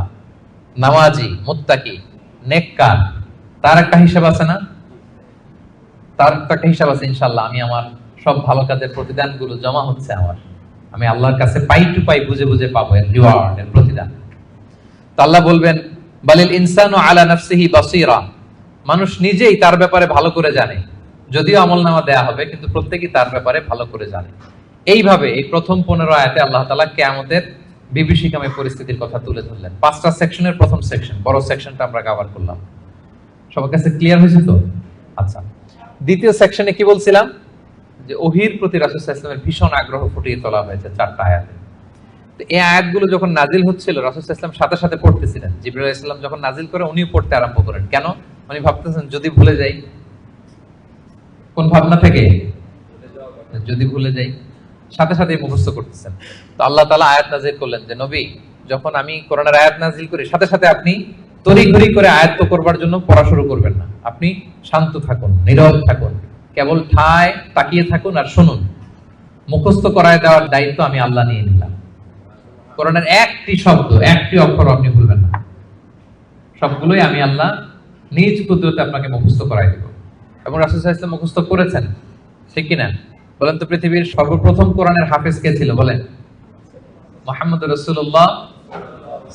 A: নামাজি, মুত্তাকি, নেককার, তার একটা হিসাব আছে না? তার তো একটা হিসাব আছে, ইনশাআল্লাহ আমি আমার সব ভালো কাজের প্রতিদানগুলো জমা হচ্ছে আমার, আমি আল্লাহর কাছে পাই টু পাই, বুঝে বুঝে পাবো এর রিওয়ার্ড, এর প্রতিদান। তো আল্লাহ বলবেন বালিল ইনসানু আলা নাফসিহি বাসীরা, মানুষ নিজেই তার ব্যাপারে ভালো করে জানে। যদিও আমলনামা দেয়া হবে, কিন্তু প্রত্যেকেই তার ব্যাপারে ভালো করে জানে। এইভাবে এই প্রথম 15 আয়াতে আল্লাহ তাআলা কিয়ামতের বিভীষিকাময় পরিস্থিতির কথা তুলে ধরলেন। 5টা সেকশনের প্রথম সেকশন, বড় সেকশনটা আমরা কভার করলাম। সবার কাছে ক্লিয়ার হয়েছে তো? আচ্ছা, দ্বিতীয় সেকশনে কি বলছিলাম? যে ওহীর প্রতি রাসূল সাল্লাল্লাহু আলাইহি ওয়াসাল্লামের ভীষণ আগ্রহ ফুটিয়ে তোলা হয়েছে 4টা আয়াতে। তো এই আয়াতগুলো যখন নাজিল হচ্ছিল, রাসূল সাল্লাল্লাহু আলাইহি ওয়াসাল্লাম সাথে সাথে পড়তেছিলেন। জিবরাইল আলাইহিস সালাম যখন নাজিল করে, উনিও পড়তে আরম্ভ করেন। কেন? উনি ভাবতেছেন যদি ভুলে যাই। কোন ভাবনা থেকে? যদি ভুলে যাই, সাথে সাথে মুখস্থ করতেছেন। তো আল্লাহ তাআলা আয়াত নাজিল করলেন যে নবী, যখন আমি কোরআনের আয়াত নাজিল করি, সাথে সাথে আপনি তড়িঘড়ি করে আয়াত্ত করবার জন্য পড়া শুরু করবেন না। আপনি শান্ত থাকুন, নীরব থাকুন, কেবল ঠায় তাকিয়ে থাকুন আর শুনুন। মুখস্থ করায় দেওয়ার দায়িত্ব আমি আল্লাহ নিয়ে নিলাম। কোরআনের একটি শব্দ, একটি অক্ষর আপনি ভুলবেন না, সবগুলোই আমি আল্লাহ নিজ কুদরতে আপনাকে মুখস্থ করাই দেব। এবং রাসূল সাল্লাল্লাহু আলাইহি ওয়াসাল্লাম মুখস্থ করেছেন, ঠিক কিনা? বলেন তো, পৃথিবীর সর্বপ্রথম কোরআনের হাফেজ কে ছিল? বলেন। মুহাম্মদ রাসূলুল্লাহ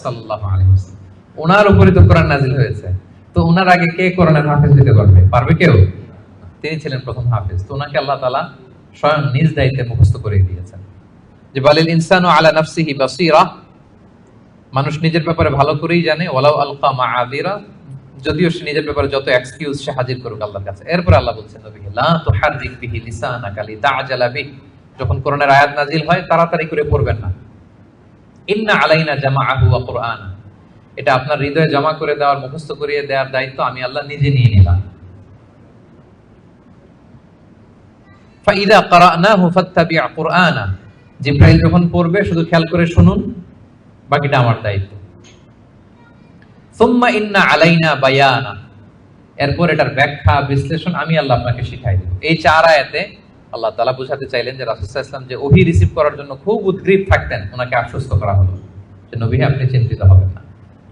A: সাল্লাল্লাহু আলাইহি ওয়াসাল্লাম। ওনার উপরে তো কোরআন নাজিল হয়েছে, তো ওনার আগে কে কোরআনের হাফেজ হতে পারবে? পারবে কেউ? তিনি ছিলেন প্রথম হাফেজ। তো ওনাকে আল্লাহ তাআলা স্বয়ং নিজ দায়িত্বে মুখস্থ করে দিয়েছেন যে বালিল ইনসানু আলা নাফসিহি বাসীরা, মানুষ নিজের ব্যাপারে ভালো করেই জানে। ওয়ালাউ আলকা মাআযিরা, যদিও সে নিজের ব্যাপারে যত এক্সকিউজ সে হাজির করুক আল্লাহর কাছে। এরপর আল্লাহ বলছেন নবীকে লা তুহাররিক বিহি লিসানাকা লিতা'জালা বিহি, যখন কোরআনের আয়াত নাজিল হয় তাড়াতাড়ি করে পড়বেন না। ইন্না আলাইনা জামাআহু ওয়া কুরআনা, এটা আপনার হৃদয়ে জমা করে দেওয়ার, মুখস্থ করিয়ে দেওয়ার দায়িত্ব আমি আল্লাহ নিজে নিয়ে নিলাম। ফাইদা ক্বারানাহু ফাত্তাবি' কুরআনা, জিবরাইল যখন পড়বে শুধু খেয়াল করে শুনুন, বাকিটা আমার দায়িত্ব। সুম্মা ইন্না আলাইনা বায়ানা, এরপর এটার ব্যাখ্যা বিশ্লেষণ আমি আল্লাহ আপনাকে শিখাই দেব। এই 4 আয়াতে আল্লাহ তাআলা বুঝাতে চাইলেন যে রাসূল সাল্লাল্লাহু আলাইহি ওয়াসাল্লাম যে ওহী রিসিভ করার জন্য খুব উদ্গ্রীব থাকতেন, ওনাকে আশ্বস্ত করা হলো যে নবী আপনি চিন্তিত হবেন না।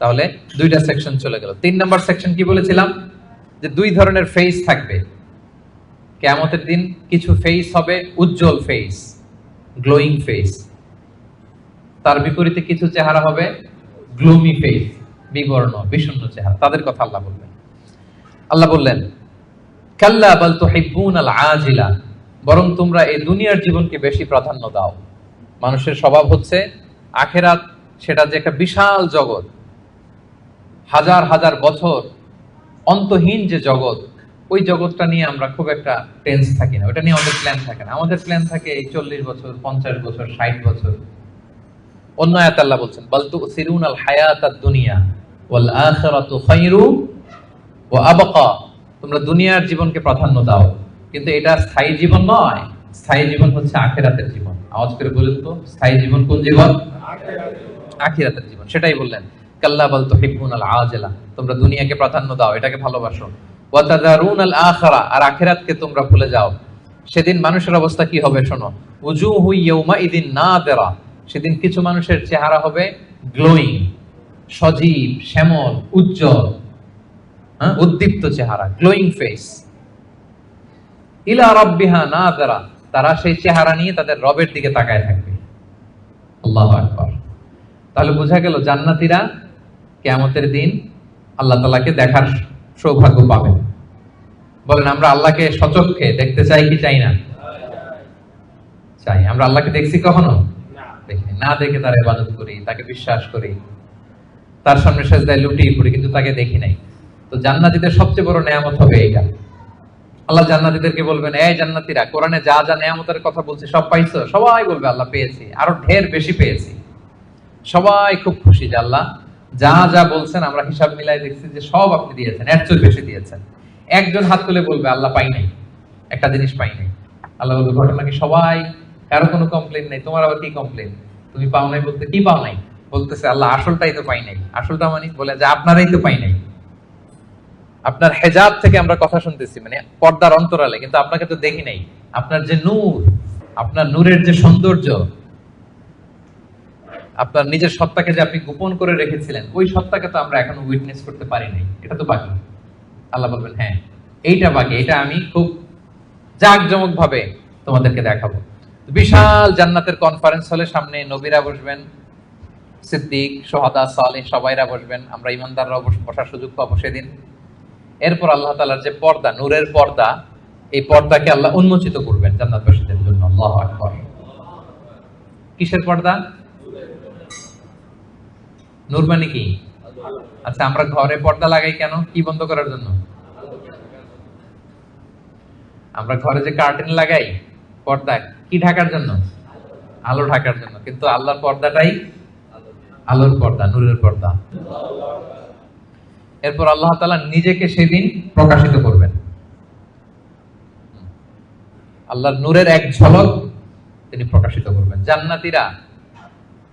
A: তাহলে 2টা সেকশন চলে গেল। 3 নাম্বার সেকশন কি বলেছিলাম? যে 2 ধরনের ফেজ থাকবে। কিয়ামতের দিন কিছু ফেস হবে উজ্জ্বল ফেস, গ্লোয়িং ফেস, তার বিপরীতে কিছু চেহারা হবে গ্লুমি ফেস, বিবর্ণ বিষণ্ণ চেহারা। তাদের কথা আল্লাহ বললেন। আল্লাহ বললেন কাল্লা বাল তুহিব্বুনাল আজিলা, বরং তোমরা এই দুনিয়ার জীবনকে বেশি প্রাধান্য দাও। মানুষের স্বভাব হচ্ছে আখিরাত, সেটা যে একটা বিশাল জগৎ, হাজার হাজার বছর অন্তহীন যে জগৎ, ওই জগৎটা নিয়ে আমরা খুব একটা টেন্স থাকি না, ওটা নিয়ে আমাদের প্ল্যান থাকে না। আমাদের প্ল্যান থাকে এই 40 বছর, 50 বছর, 60 বছর। অন্য আয়াতে আল্লাহ বলছেন বাল তুসিরুনাল হায়াতাদ দুনিয়া ওয়াল আখিরাতু খায়রু ওয়া আবকা, তোমরা দুনিয়ার জীবনকে প্রাধান্য দাও, কিন্তু এটা স্থায়ী জীবন নয়। স্থায়ী জীবন হচ্ছে আখিরাতের জীবন। আওয়াজ করে বলেন তো, স্থায়ী জীবন কোন জীবন? আখিরাতের জীবন। সেটাই বললেন কাল্লা বাল তুহিব্বুনাল আজিলা, তোমরা দুনিয়াকে প্রাধান্য দাও, এটাকে ভালোবাসো। ওয়া তাযারুনাল আখিরা, আর আখিরাতকে তোমরা ভুলে যাও। সেদিন মানুষের অবস্থা কি হবে শোনো, উজুহু ইয়াউমা ইদিন নাদিরা, সেদিন কিছু মানুষের চেহারা হবে গ্লোয়িং, সজীব, শ্যামল, উজ্জ্বল, উদ্দীপ্ত চেহারা, গ্লোয়িং ফেস। ইলা রাব্বিহা নাযিরা, তারা সেই চেহারা নিয়ে তাদের রবের দিকে তাকায় থাকবে। আল্লাহু আকবার। তাহলে বোঝা গেল জান্নাতীরা কিয়ামতের দিন আল্লাহ তাআলাকে দেখার সৌভাগ্য পাবেন। বলেন আমরা আল্লাহকে সচক্ষে দেখতে চাই কি চাই না? চাই। আমরা আল্লাহকে দেখছি কখনো? দেখি না। দেখে তার ইবাদত করি, তাকে বিশ্বাস করি, তার সামনে সেজদায় লুটিয়ে পড়ি, কিন্তু তাকে দেখি নাই। তো জান্নাতীদের সবচেয়ে বড় নেয়ামত হবে এইটা। আল্লাহ জান্নাতীদেরকে বলবেন, এই জান্নাতীরা, কোরআনে যা যা নেয়ামতের কথা বলছি সব পাইছো? সবাই বলবে আল্লাহ পেয়েছি, আরো ঢের বেশি পেয়েছি। সবাই খুব খুশি যে আল্লাহ যা যা বলছেন আমরা হিসাব মিলাই দেখছি যে সব আপনি দিয়েছেন, এর চেয়ে বেশি দিয়েছেন। একজন হাত তুলে বলবে আল্লাহ পাই নাই, একটা জিনিস পাই নাই। আল্লাহ বলবে ঘটনা কি সবাই, কারো কোনো কমপ্লেন নেই, তোমার আবার কি কমপ্লেন? তুমি পাও নাই বলতে কি পাও নাই? বলতেছে আল্লাহ আসলটাই তো পাই নাই। আসলটা মানে বলে যে আপনারাই তো পাই নাই। আপনার হেজাব থেকে আমরা কথা শুনতেছি, মানে পর্দার অন্তরালে, কিন্তু আপনাকে তো দেখি নাই। আপনার যে নূর, আপনার নূরের যে সৌন্দর্য, আপনার নিজের সত্তাকে যে আপনি গোপন করে রেখেছিলেন, ওই সত্তাকে তো আমরা এখনো উইটনেস করতে পারি নাই। এটা তো বাকি। আল্লাহ বলবেন হ্যাঁ এইটা বাকি, এটা আমি খুব জাঁকজমক ভাবে তোমাদেরকে দেখাবো। বিশাল জান্নাতের কনফারেন্স হলে সামনে নবীরা বসবেন, সিদ্দিক, শুহাদা, সালেহ সবাইরা বসবেন, আমরা ইমানদাররাও বসার সুযোগ পাবো সেদিন। এরপর আল্লাহ তাআলার যে পর্দা, নূরের পর্দা, এই পর্দাকে আল্লাহ উন্মোচিত করবেন জান্নাতবাসীদের জন্য। আল্লাহু আকবার। কিসের পর্দা? নূর মানে কি? আচ্ছা আমরা ঘরে পর্দা লাগাই কেন? কি বন্ধ করার জন্য? আমরা ঘরে যে কার্টেন লাগাই, পর্দা কি ঢাকার জন্য? আলো ঢাকার জন্য। কিন্তু আল্লাহর পর্দাটাই আলোর পর্দা, নূরের পর্দা। এরপর আল্লাহ তাআলা নিজেকে সেদিন প্রকাশিত করবেন। আল্লাহর নূরের এক ঝলক তিনি প্রকাশিত করবেন। জান্নাতীরা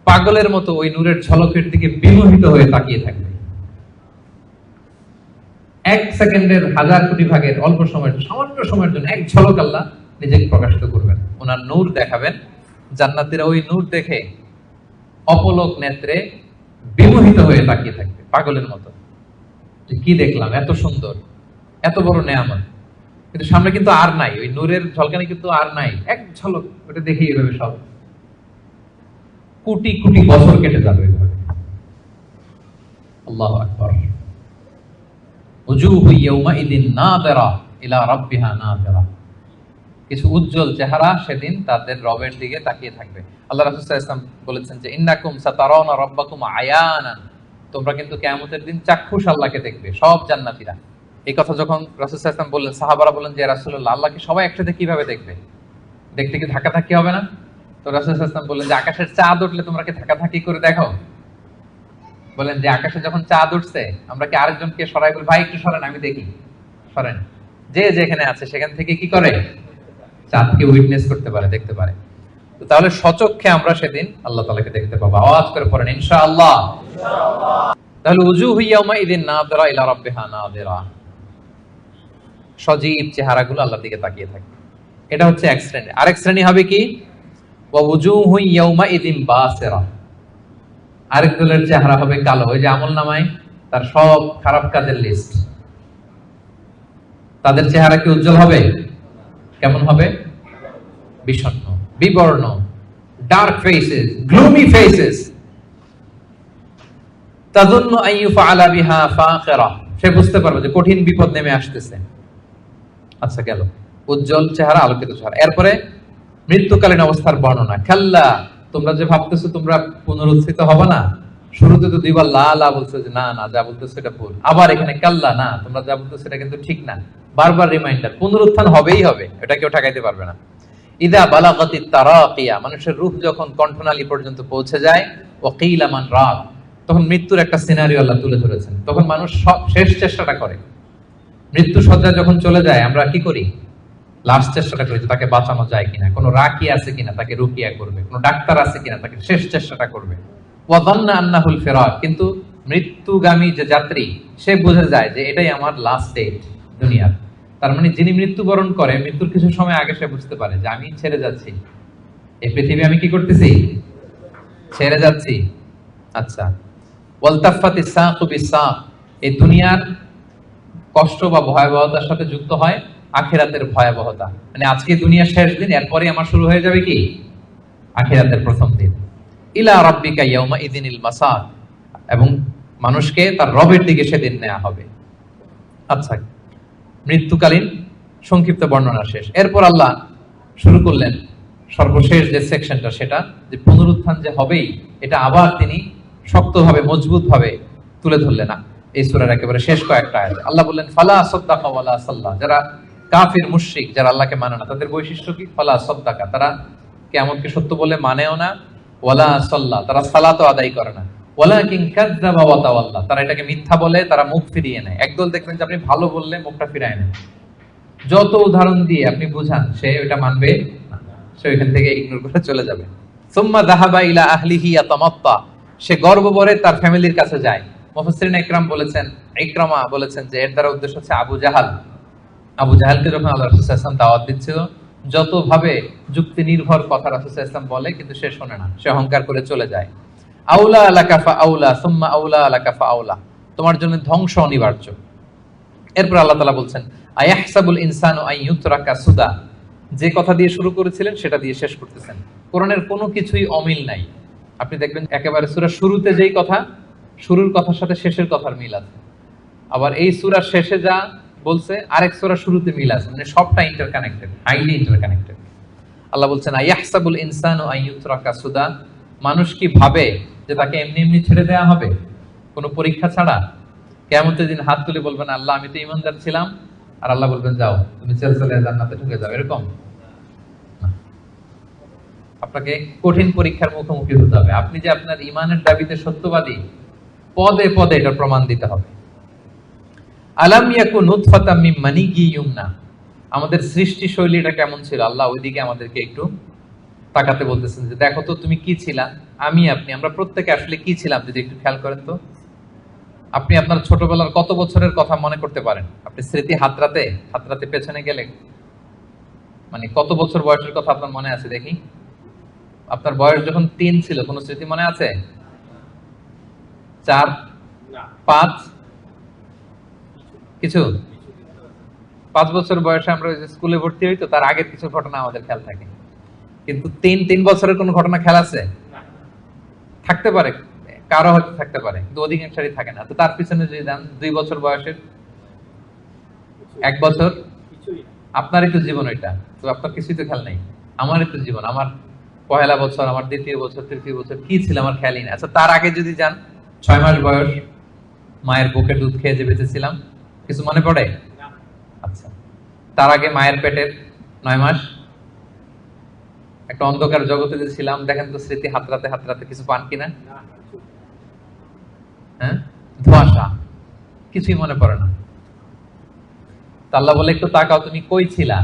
A: পাগলের মতো ওই নূরের ঝলকের দিকে বিমোহিত হয়ে তাকিয়ে থাকবে। এক সেকেন্ডের হাজার কোটি ভাগের অল্প সময়ের, সামান্য সময়ের জন্য এক ঝলক আল্লাহ নিজেকে প্রকাশিত করবেন, ওনার নূর দেখাবেন। জান্নাতীরা ওই নূর দেখে অপলক নেত্রে বিমোহিত হয়ে তাকিয়ে থাকবে পাগলের মতো, যে কি দেখলাম, এত সুন্দর, এত বড় নেয়ামত। কিন্তু সামনে কিন্তু আর নাই, ওই নূরের ঝলকানি কিন্তু আর নাই। এক ঝলক ওটা দেখেই এভাবে সব কোটি কোটি বছর কেটে যাবে এভাবে। আল্লাহু আকবার। উজুহু ইয়াউমাইদিন নাযিরা ইলা রাব্বিহা নাযিরা, কিছু উজ্জ্বল চেহারা সেদিন তাদের রবের দিকে তাকিয়ে থাকবে। আল্লাহ রাসূল সাল্লাল্লাহু আলাইহি ওয়াসাল্লাম বলেছেন যে ইন্নাকুম সাতারাউনা রাব্বাকুম আয়ানান, তোমরা কিন্তু কিয়ামতের দিন চাক্ষুষ আল্লাহকে দেখবে, সব জান্নাতীরা। এই কথা যখন রাসূল সাল্লাল্লাহু আলাইহি ওয়াসাল্লাম বললেন, সাহাবারা বললেন যে রাসূলুল্লাহ, আল্লাহকে সবাই একসাথে কিভাবে দেখবে? দেখতে কি ধাক্কাধাক্কি হবে না? তো রাসূল সাল্লাল্লাহু আলাইহি ওয়াসাল্লাম বললেন যে আকাশের চাঁদ উঠলে তোমরা কি ধাক্কাধাক্কি করে দেখো? বলেন যে আকাশে যখন চাঁদ উঠছে আমরা কি আরেকজনকে সরাই বলি ভাই একটু সরেন আমি দেখি? সরেন। যে যেখানে আছে সেখান থেকে কি করে? চাঁদকে উইটনেস করতে পারে, দেখতে পারে। তো তাহলে সচক্ষে আমরা সেদিন আল্লাহ তাআলাকে দেখতে পাবো। আওয়াজ করে পড়েন ইনশাআল্লাহ। তাহলে উজুহু ইয়াউমাইদিন নাযিরা ইলা রাব্বিহা নাযিরা, সজীব চেহারাগুলো আল্লাহর দিকে তাকিয়ে থাকবে। এটা হচ্ছে এক শ্রেণী। আরেক শ্রেণী হবে কি? ওয়া উজুহু ইয়াউমাইদিন বাসিরা, আরেক দলের চেহারা হবে কালো। ওই যে আমলনামায় তার সব খারাপ কাজের লিস্ট, তাদের চেহারা কি উজ্জ্বল হবে? কেমন হবে? বিষণ্ণ, বিবর্ণ, ডার্ক ফেসেস, গ্লুমি ফেসেস। তাযুন্নু আন ইউফআলা বিহা ফাকিরা, সে বুঝতে পারবে যে কঠিন বিপদ নেমে আসতেছে। আচ্ছা গেল উজ্জ্বল চেহারা, আলোকিত চেহারা। এরপরে মৃত্যুকালীন অবস্থার বর্ণনা। কাল্লা, তোমরা যে ভাবতেছো তোমরা পুনরুত্থিত হবে না, শুরুতে তো দুইবার লা লা বলছে যে না না যা বলতেছো এটা ভুল, আবার এখানে কাল্লা না তোমরা যা বলতেছো এটা কিন্তু ঠিক না, বারবার রিমাইন্ডার, পুনরুত্থান হবেই হবে, এটা কেউ ঠেকাইতে পারবে না। ইদা বালাগাতিত তারাকিয়া, মানুষের রূহ যখন কণ্ঠনালী পর্যন্ত পৌঁছে যায়, ওয়াকিলা মান রাগ, তখন মৃত্যুর একটা সিনারিও আল্লাহ তুলে ধরেছেন। তখন মানুষ সব শেষ চেষ্টাটা করে, মৃত্যু সজ্জায় যখন চলে যায় আমরা কি করি? লাস্ট চেষ্টাটা করি যে তাকে বাঁচানো যায় কিনা, কোনো রাকি আছে কিনা তাকে রুকিয়া করবে, কোনো ডাক্তার আছে কিনা তাকে শেষ চেষ্টাটা করবে। ওয়াযান্না আন্নাহুল ফিরাক, কিন্তু মৃত্যুগামী যে যাত্রী সে বুঝে যায় যে এটাই আমার লাস্ট ডেট দুনিয়ার। তার মানে যিনি মৃত্যুবরণ করে মৃত্যুর কিছু সময় আগে সে বুঝতে পারে যে আমি ছেড়ে যাচ্ছি এই পৃথিবী, আমি কি করতেছি? ছেড়ে যাচ্ছি। আচ্ছা, ওয়ালতাফাতিস সাকু বিসাক, এই দুনিয়ার কষ্ট বা ভয়াবহতার সাথে যুক্ত হয় আখিরাতের ভয়াবহতা। মানে আজকে দুনিয়ার শেষ দিন, এরপরে আমার শুরু হয়ে যাবে কি? আখিরাতের প্রথম দিন। ইলা রাব্বিকা ইয়াউমা ইযিনিল মাসাক, এবং মানুষকে তার রবের দিকে সেদিন নেওয়া হবে। আচ্ছা, মৃত্যুকালীন সংক্ষিপ্ত বর্ণনা শেষ। এরপর আল্লাহ শুরু করলেন সর্বশেষ যে সেকশনটা, সেটা যে পুনরুত্থান যে হবেই, এটা আবার তিনি শক্তভাবে মজবুতভাবে তুলে ধরলেন না এই সূরার একেবারে শেষ কয়েকটা আয়াতে। আল্লাহ বললেন ফালা সাদ্দাকা ওয়ালা সাল্লা, যারা কাফির মুশরিক, যারা আল্লাহকে মানে না, তাদের বৈশিষ্ট্য কি? ফালা সাদ্দাকা, তারা কিয়ামতকে সত্য বলে মানেও না, ওয়ালা সাল্লা, তারা সালাতও আদায় করে না, ওয়ালাকিন কাযযাবা ওয়া তাওয়াল্লা, তারা এটাকে মিথ্যা বলে, তারা মুখ ফিরিয়ে নেয়। একদল দেখবেন যে আপনি ভালো বললে মুখটা ফিরায় নেয়, যত উদাহরণ দিয়ে আপনি বুঝান সে ওটা মানবে না, সে ওইখান থেকে ইগনোর করে চলে যাবে। সুম্মা যাহাবা ইলা আহলিহি ইয়াতামাত্তা, সে গর্বভরে তার ফ্যামিলির কাছে যায়। মুফাসসিরিন ইকরাম বলেছেন, ইকরামা বলেছেন যে এর দ্বারা উদ্দেশ্য হচ্ছে আবু জাহাল। আবু জাহালকে যখন আল্লাহ রাসূল সাল্লাল্লাহু আলাইহি ওয়াসাল্লাম দাওয়াত দিচ্ছিল, যত ভাবে যুক্তি নির্ভর কথা রাসূল সাল্লাল্লাহু আলাইহি ওয়াসাল্লাম বলে, কিন্তু সে শোনে না, সে অহংকার করে চলে যায়। আউলা লাকা ফা আউলা সুম্মা আউলা লাকা ফা আউলা, তোমার জন্য ধ্বংস অনিবার্য। এরপর আল্লাহ তাআলা বলছেন আয়াহসাবুল ইনসানু আন ইউতরাকা সুদা, যে কথা দিয়ে শুরু করেছিলেন সেটা দিয়ে শেষ করতেছেন। কোরআনের কোনো কিছুই অমিল নাই। আপনি দেখবেন একেবারে সূরার শুরুতে যেই কথা, শুরুর কথার সাথে শেষের কথার মিল আছে, আবার এই সূরার শেষে যা বলছে আরেক সূরার শুরুতে মিল আছে, মানে সবটা ইন্টারকানেক্টেড, হাইলি ইন্টারকানেক্টেড। আল্লাহ বলছেন আয়াহসাবুল ইনসানু আন ইউতরাকা সুদা, মানুষ কি ভাবে যে তাকে এমনি এমনি ছেড়ে দেওয়া হবে কোনো পরীক্ষা ছাড়া? কিয়ামতের দিন হাত তুলে বলবেন আল্লাহ আমি তো ঈমানদার ছিলাম, আর আল্লাহ বলবেন যাও তুমি চলে জান্নাতে ঢুকে যাও, এরকম? আপনাকে কঠিন পরীক্ষার মুখোমুখি হতে হবে। আপনি যে আপনার ঈমানের দাবিতে সত্যবাদী, পদে পদে এটা প্রমাণ দিতে হবে। আলাম ইয়াকুন নুতফাতাম মিন মানিয়্যিন ইউমনা, আমাদের সৃষ্টি শৈলীটা কেমন ছিল আল্লাহ ওইদিকে আমাদেরকে একটু তাকাতে বলতেছেন যে দেখো তো তুমি কি ছিলা, আমি আপনি আমরা প্রত্যেকে আসলে কি ছিলাম যদি একটু খেয়াল করেন তো। আপনি আপনার ছোটবেলার কত বছরের কথা মনে করতে পারেন? আপনি স্মৃতি হাতরাতে হাতরাতে পেছনে গেলে মানে কত বছর বয়সের কথা আপনার মনে আছে দেখি? আপনার বয়স যখন 3 ছিল কোন স্মৃতি মনে আছে? 4, 5 কিছু? 5 বছর বয়সে আমরা ওই যে স্কুলে ভর্তি হই, তো তার আগের কিছু ঘটনা আমাদের খেয়াল থাকে, কিন্তু 3 বছরের কোন ঘটনা খেয়াল আছে? থাকতে পারে, কারো হয়তো থাকতে পারে, কিন্তু অধিকাংশই থাকে না। তো তার পিছনে যদি যান 2 বছর বয়সের, 1 বছর, আপনারই তো জীবন ওইটা, তো আপনার কিছুই তো খেয়াল নাই। আমারই তো জীবন, আমার পহেলা বছর, আমার দ্বিতীয় বছর, তৃতীয় বছর কি ছিল আমার খেয়ালই না। আচ্ছা তার আগে যদি যান 6 মাস বয়স, মায়ের বুকে দুধ খেয়ে যে বেঁচেছিলাম, কিছু মনে পড়ে? আচ্ছা তার আগে মায়ের পেটের 9 মাস একটা অন্ধকার জগতে যে ছিলাম, দেখেন তো স্মৃতি হাতরাতে হাতরাতে কিছু পান কিনা? হ্যাঁ, ধোঁয়াশা, কিছুই মনে পড়ে না। আল্লাহ বলে একটু তাকাও তুমি কই ছিলা।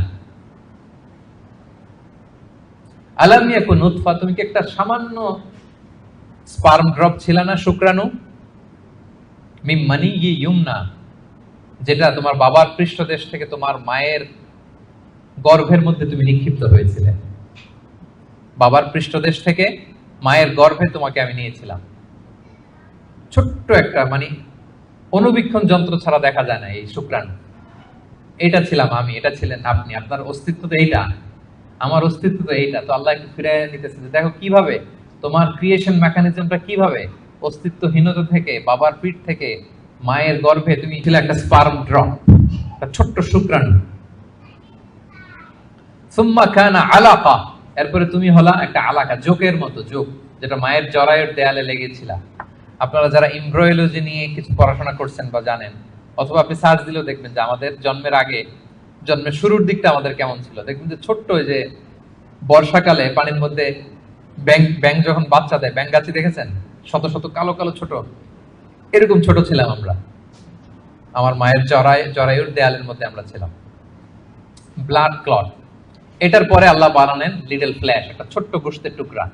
A: আলাম ইয়াকুন নুতফা, তুমি কি একটা সামান্য স্পার্ম ড্রপ ছিলা না, শুক্রাণু? মিন মানিয়্যিন ইউমনা, যেটা তোমার বাবার পৃষ্ঠদেশ থেকে তোমার মায়ের গর্ভের মধ্যে তুমি নিক্ষিপ্ত হয়েছিলে। বাবার পৃষ্ঠদেশ থেকে মায়ের গর্ভে তোমাকে আমি নিয়েছিলাম। ছোট্ট একটা মানে অনুবীক্ষণ যন্ত্র ছাড়া দেখা যায় না এই শুক্রাণু। এটা ছিলাম আমি, এটা ছিলেন আপনি, আপনার অস্তিত্ব তো এইটা, আমার অস্তিত্ব তো এইটা। তো আল্লাহ একটু ফিরে নিতেছে, দেখো কিভাবে তোমার ক্রিয়েশন মেকানিজমটা, কিভাবে অস্তিত্বহীনতা থেকে, বাবার পিঠ থেকে, মায়ের গর্ভে তুমি ছিলে একটা স্পার্ম ড্রপ, একটা ছোট্ট শুক্রাণু। সুম্মা কানা আলাকা, এরপরে তুমি হলা একটা আলাকা, জোকের মতো, জোক যেটা মায়ের জরায়ুর দেয়ালে লেগেছিল। আপনারা যারা এমব্রয়োলজি নিয়ে কিছু পড়াশোনা করছেন বা জানেন, অথবা আপনি সার্চ দিলেও দেখবেন যে আমাদের জন্মের আগে, জন্মের শুরুর দিকটা আমাদের কেমন ছিল। দেখবেন যে ছোট্ট, ওই যে বর্ষাকালে পানির মধ্যে ব্যাং ব্যাং যখন বাচ্চা দেয়, ব্যাঙ্গাচি দেখেছেন, শত শত কালো কালো ছোট, এরকম ছোট ছিলাম আমরা। আমার মায়ের জরায়ুর দেয়ালের মধ্যে আমরা ছিলাম। Blood clot. এটার পরে আল্লাহ বানালেন লিটল ফ্ল্যাশ, একটা ছোট্ট গোশতের টুকরা।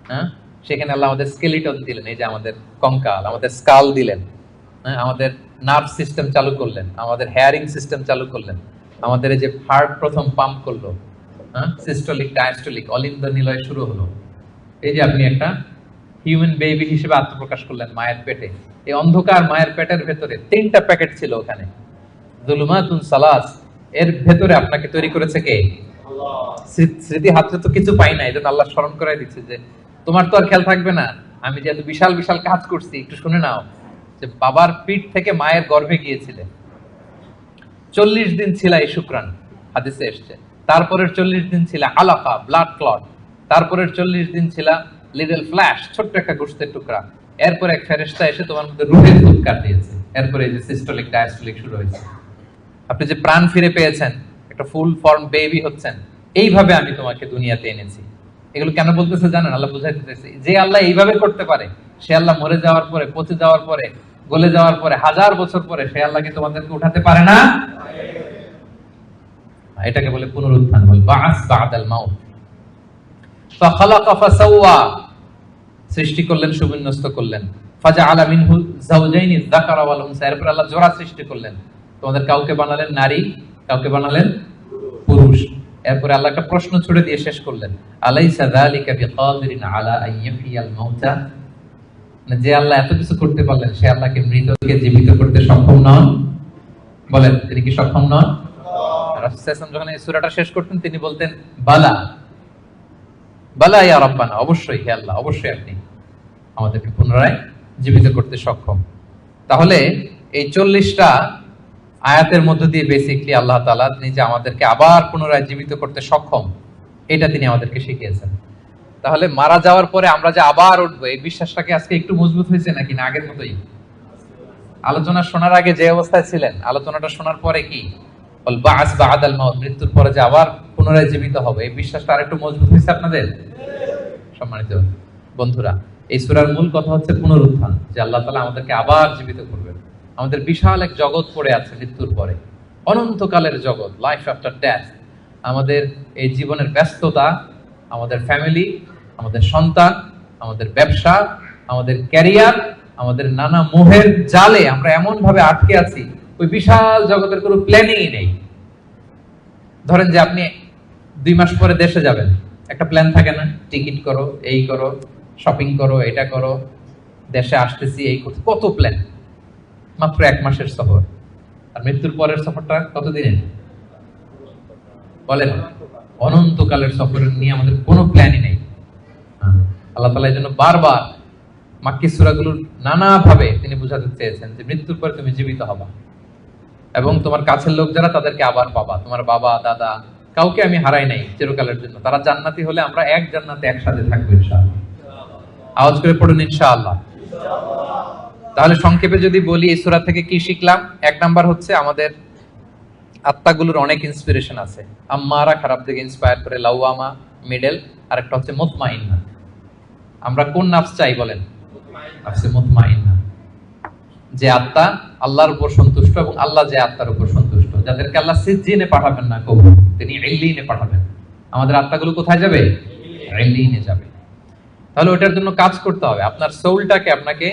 A: হ্যাঁ, সেখানে আল্লাহ আমাদের স্কেলিটন দিলেন, এই যে আমাদের কঙ্কাল, আমাদের স্কাল দিলেন। হ্যাঁ, আমাদের নার্ভ সিস্টেম চালু করলেন, আমাদের হেয়ারিং সিস্টেম চালু করলেন, আমাদের এই যে হার্ট প্রথম পাম্প করলো, হ্যাঁ, সিস্টোলিক ডায়াস্টোলিক অলিন্দ নিলয় শুরু হলো। এই যে আপনি একটা হিউম্যান বেবি হিসেবে আত্মপ্রকাশ করলেন মায়ের পেটে। এই অন্ধকার মায়ের পেটের ভেতরে 3টা প্যাকেট ছিল ওখানে, যুলুমাতুন সালাস। এর ভেতরে আপনাকে তৈরি করেছে কে? স্মৃতি হাতে তো কিছু পাই না, এটা আল্লাহ স্মরণ করাই দিচ্ছে যে তোমার তো আর খেয়াল থাকবে না, আমি যে এত বিশাল বিশাল কাজ করছি, একটু শুনে নাও। যে বাবার পিঠ থেকে মায়ের গর্ভে গিয়েছিলে, 40 দিন ছিল এই শুক্রাণু, হাদিসে এসছে। তারপরের 40 দিন ছিল আলাকা, ব্লাড ক্লট। তারপরের 40 দিন ছিল লিটল ফ্ল্যাশ, ছোট্ট একটা গোশতের টুকরা। এরপর এক ফেরেশতা এসে তোমার মধ্যে রূহের ফুৎকার দিয়েছে। এরপরে এই যে সিস্টোলিক ডায়াস্টোলিক শুরু হয়েছে। আপনি যে প্রাণ ফিরে পেয়েছেন, একটা ফুল ফর্ম বেবি হচ্ছেন, এইভাবে আমি তোমাকে দুনিয়াতে এনেছি। এগুলো কেন বলতেছে জানেন? আল্লাহ বুঝাইতে চাইছে, যে আল্লাহ এইভাবে করতে পারে, সে আল্লাহ মরে যাওয়ার পরে, পচে যাওয়ার পরে, গলে যাওয়ার পরে, 1000 বছর পরে সে আল্লাহকে তোমাদেরকে উঠাতে পারে না? এটাকে বলে পুনরুত্থান, বল বাস বাদাল মাউত। ফাখালাকা ফাসাওয়া, সৃষ্টি করলেন, সুবিন্যস্ত করলেন। ফাজআলা মিনহু যাওজাইনি যাকারা ওয়াল উনসা, এরপর আল্লাহ জোড়া সৃষ্টি করলেন। তোমাদের কাউকে বানালেন নারী, কাউকে বানালেন পুরুষ। এরপরে আল্লাহ একটা প্রশ্ন ছুড়ে দিয়ে শেষ করলেন, আলাইসা যালিকা বিকাদিরিন আলা আন ইহইয়াল মাউতা, যে আল্লাহ এত কিছু করতে পারলেন, সে আল্লাহকে মৃতকে জীবিত করতে সক্ষম নন? বলেন, তিনি কি সক্ষম নন? রাসূল সাল্লাল্লাহু আলাইহি ওয়াসাল্লাম যখন এই সূরাটা শেষ করতেন, তিনি বলতেন বালা বালা ইয়া রাব্বানা, অবশ্যই হে আল্লাহ, অবশ্যই আপনি আমাদেরকে পুনরায় জীবিত করতে সক্ষম। তাহলে এই 40টা আয়াতের মধ্য দিয়ে বেসিকলি আল্লাহ তাআলা তিনি যে আমাদেরকে আবার পুনরায় জীবিত করতে সক্ষম, এটা তিনি আমাদেরকে শিখিয়েছেন। তাহলে মারা যাওয়ার পরে আমরা যে আবার উঠবো, এই বিশ্বাসটাকে আজকে একটু মজবুত হয়েছে নাকি না আগের মতোই? আলোচনা শোনার আগে যে অবস্থায় ছিলেন, আলোচনাটা শোনার পরে কি বল বাস বাদাল মাউত, মৃত্যুর পরে যে আবার পুনরায় জীবিত হবে, এই বিশ্বাসটা আরেকটু মজবুত হয়েছে আপনাদের? সম্মানিত বন্ধুরা, এই সূরার মূল কথা হচ্ছে পুনরুত্থান, যে আল্লাহ তাআলা আমাদেরকে আবার জীবিত করবেন। আমাদের বিশাল এক জগৎ পড়ে আছে মৃত্যুর পরে, অনন্তকালের জগৎ, লাইফ আফটার ডেথ। আমাদের এই জীবনের ব্যস্ততা, আমাদের ফ্যামিলি, আমাদের সন্তান, আমাদের ব্যবসা, আমাদের ক্যারিয়ার, আমাদের নানা মোহের জালে আমরা এমন ভাবে আটকে আছি, ওই বিশাল জগতের কোনো প্ল্যানিংই নেই। ধরেন যে আপনি 2 মাস পরে দেশে যাবেন, একটা প্ল্যান থাকে না? টিকিট করো, এই করো, শপিং করো, এটা করো, দেশে আসতেছি, এই কত প্ল্যান। মাত্র 1 মাসের সফর। আর মৃত্যুর পরের সফরটা কতদিনের? বলেন, অনন্তকালের সফর নিয়ে আমাদের কোনো প্ল্যানই নেই। আল্লাহ তাআলা এই জন্য বারবার মাক্কি সূরাগুলোর নানা ভাবে তিনি বুঝাতে চেয়েছেন যে মৃত্যুর পরে তুমি জীবিত হবা, এবং তোমার কাছের লোক যারা, তাদেরকে আবার পাবা। তোমার বাবা, দাদা, কাউকে আমি হারাই নাই চিরকালের জন্য। তারা জান্নাতি হলে আমরা এক জান্নাতে একসাথে থাকবো ইনশাআল্লাহ। আওয়াজ করে পড়ুন ইনশাআল্লাহ। তাহলে সংক্ষেপে যদি বলি এই সূরা থেকে কি শিখলাম? 1 নাম্বার হচ্ছে আমাদের আত্মাগুলোর অনেক ইন্সপিরেশন আছে। আম্মারা খারাপ দিকে ইন্সপায়ার করে, লাওয়ামা মিডল, আর একটা হচ্ছে মুতমাইন্না। আমরা কোন নাফস চাই বলেন? নাফসে মুতমাইন্না, যে আত্মা আল্লাহর উপর সন্তুষ্ট, এবং আল্লাহ যে আত্মার উপর সন্তুষ্ট, যাদেরকে আল্লাহ সিজ্জিনে পাঠাবেন না কবুল, তিনি ইল্লিনে পাঠাবেন। আমাদের আত্মাগুলো কোথায় যাবে? ইল্লিনে যাবে। তাহলে ওটার জন্য কাজ করতে হবে, আপনার সোলটাকে আপনাকে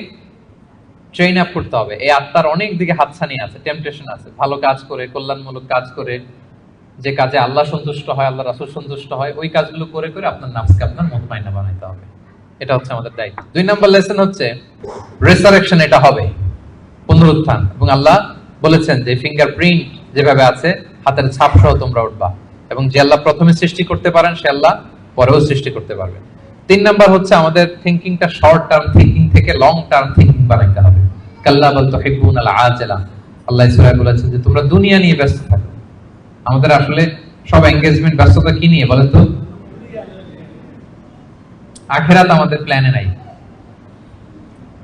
A: ট্রেন আপ করতে হবে। এই আত্মার অনেক দিকে হাতছানি আছে, টেম্পটেশন আছে। ভালো কাজ করে, কল্যাণমূলক কাজ করে, যে কাজে আল্লাহ সন্তুষ্ট হয়, আল্লাহ রাসূল সন্তুষ্ট হয়, ওই কাজগুলো করে করে আপনার নাফসকে আপনার মুতমাইন্না বানাইতে হবে। এটা হচ্ছে আমাদের দায়িত্ব। 2 নাম্বার লেসন হচ্ছে রেসারেকশন, এটা হবে পুনরুত্থান। এবং আল্লাহ বলেছেন যে ফিঙ্গারপ্রিন্ট যেভাবে আছে হাতের ছাপ সহ তোমরা উঠবা, এবং যে আল্লাহ প্রথমে সৃষ্টি করতে পারেন সে আল্লাহ পরেও সৃষ্টি করতে পারবেন। 3 নাম্বার হচ্ছে আমাদের থিংকিংটা শর্ট টার্ম থিংকিং থেকে লং টার্ম থিংকিং বানাইতে হবে। কাল্লা বাল তুহিব্বুনাল আজিলা, আল্লাহ সূরায় বলেছেন যে তোমরা দুনিয়া নিয়ে ব্যস্ত থাকো। আমাদের আসলে সব এনগেজমেন্ট ব্যস্ততা কি নিয়ে বলেন তো? আখিরাত আমাদের প্ল্যানে নাই।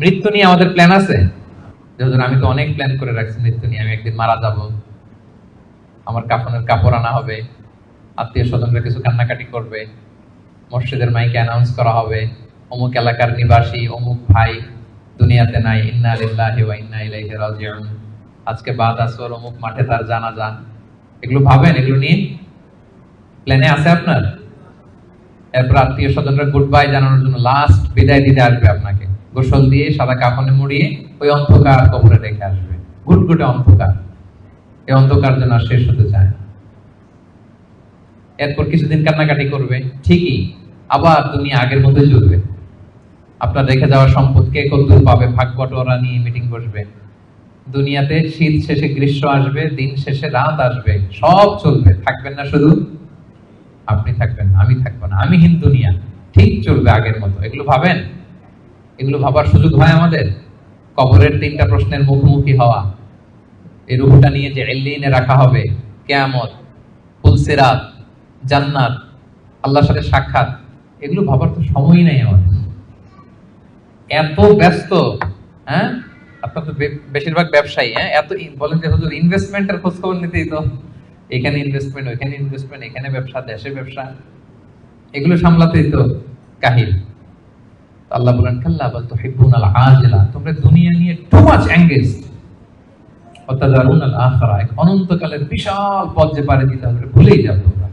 A: মৃত্যু নিয়ে আমাদের প্ল্যান আছে? যেমন আমি তো অনেক প্ল্যান করে রাখছি মৃত্যু নিয়ে, আমি একদিন মারা যাব, আমার কাফনের কাপড় আনা হবে, আত্মীয় স্বজনরা কিছু কান্নাকাটি করবে, মসজিদের মাইকে অ্যানাউন্স করা হবে অমুক এলাকার নিবাসী অমুক ভাই দুনিয়াতে নাই, ইন্না লিল্লাহি ওয়া ইন্না ইলাইহি রাজিউন, আজকে বাদ আসর অমুক মাঠে তার জানাজা। এগুলো ভাবেন? এগুলো নিয়ে প্ল্যানে আছে আপনার? এরপর আত্মীয় স্বজনরা গুড বাই জানানোর জন্য লাস্ট বিদায় দিতে আসবে, আপনাকে গোসল দিয়ে সাদা কাফনে মুড়িয়ে ওই অন্ধকার কবরে রেখে আসবে, গুটগুটে অন্ধকার। এই অন্ধকার যেন আর শেষ হতে চায় না। এরপর কিছুদিন কান্নাকাটি করবে, ঠিকই আবার দুনিয়া আগের মতোই চলবে। আপনার রেখে যাওয়া সম্পদ কে কতদূর পাবে, ভাগ বটোয়ারা নিয়ে মিটিং বসবে। দুনিয়াতে শীত শেষে গ্রীষ্ম আসবে, দিন শেষে রাত আসবে, সব চলবে। থাকবেন না শুধু আপনি, থাকবেন না, আমি থাকবো না, আমি হিন্দু দুনিয়া ঠিক চলবে আগের মতো। এগুলো ভাবেন? এগুলো ভাবার সুযোগ হয় আমাদের? কবরের 3টা প্রশ্নের মুখোমুখি হওয়া, এই রূহটা নিয়ে যে ইল্লিনে রাখা হবে, কিয়ামত, পুলসিরাত, জান্নাত, আল্লাহর সাথে সাক্ষাৎ, এগুলো ভাবার তো সময়ই নাই আমাদের। এত ব্যস্ত, হ্যাঁ? আপনার তো বেশিরভাগ ব্যবসায়ী, হ্যাঁ, এত বলেন যে হুজুর ইনভেস্টমেন্টের খোঁজ খবর নিতেই তো, এখানে ইনভেস্টমেন্ট, ওইখানে ইনভেস্টমেন্ট, এখানে ব্যবসা, দেশে ব্যবসা, এগুলো সামলাতেই তো কাহিল। আল্লাহ বলেন কাল্লা বাল তুহিব্বুনাল আজিলা, তোমরা দুনিয়া নিয়ে টু মাচ এনগেজড, ওয়াতাযারুনাল আখিরা, এক অনন্তকালের বিশাল পথ যে পাড়ি দিতে হবে ভুলেই যাও তোমরা,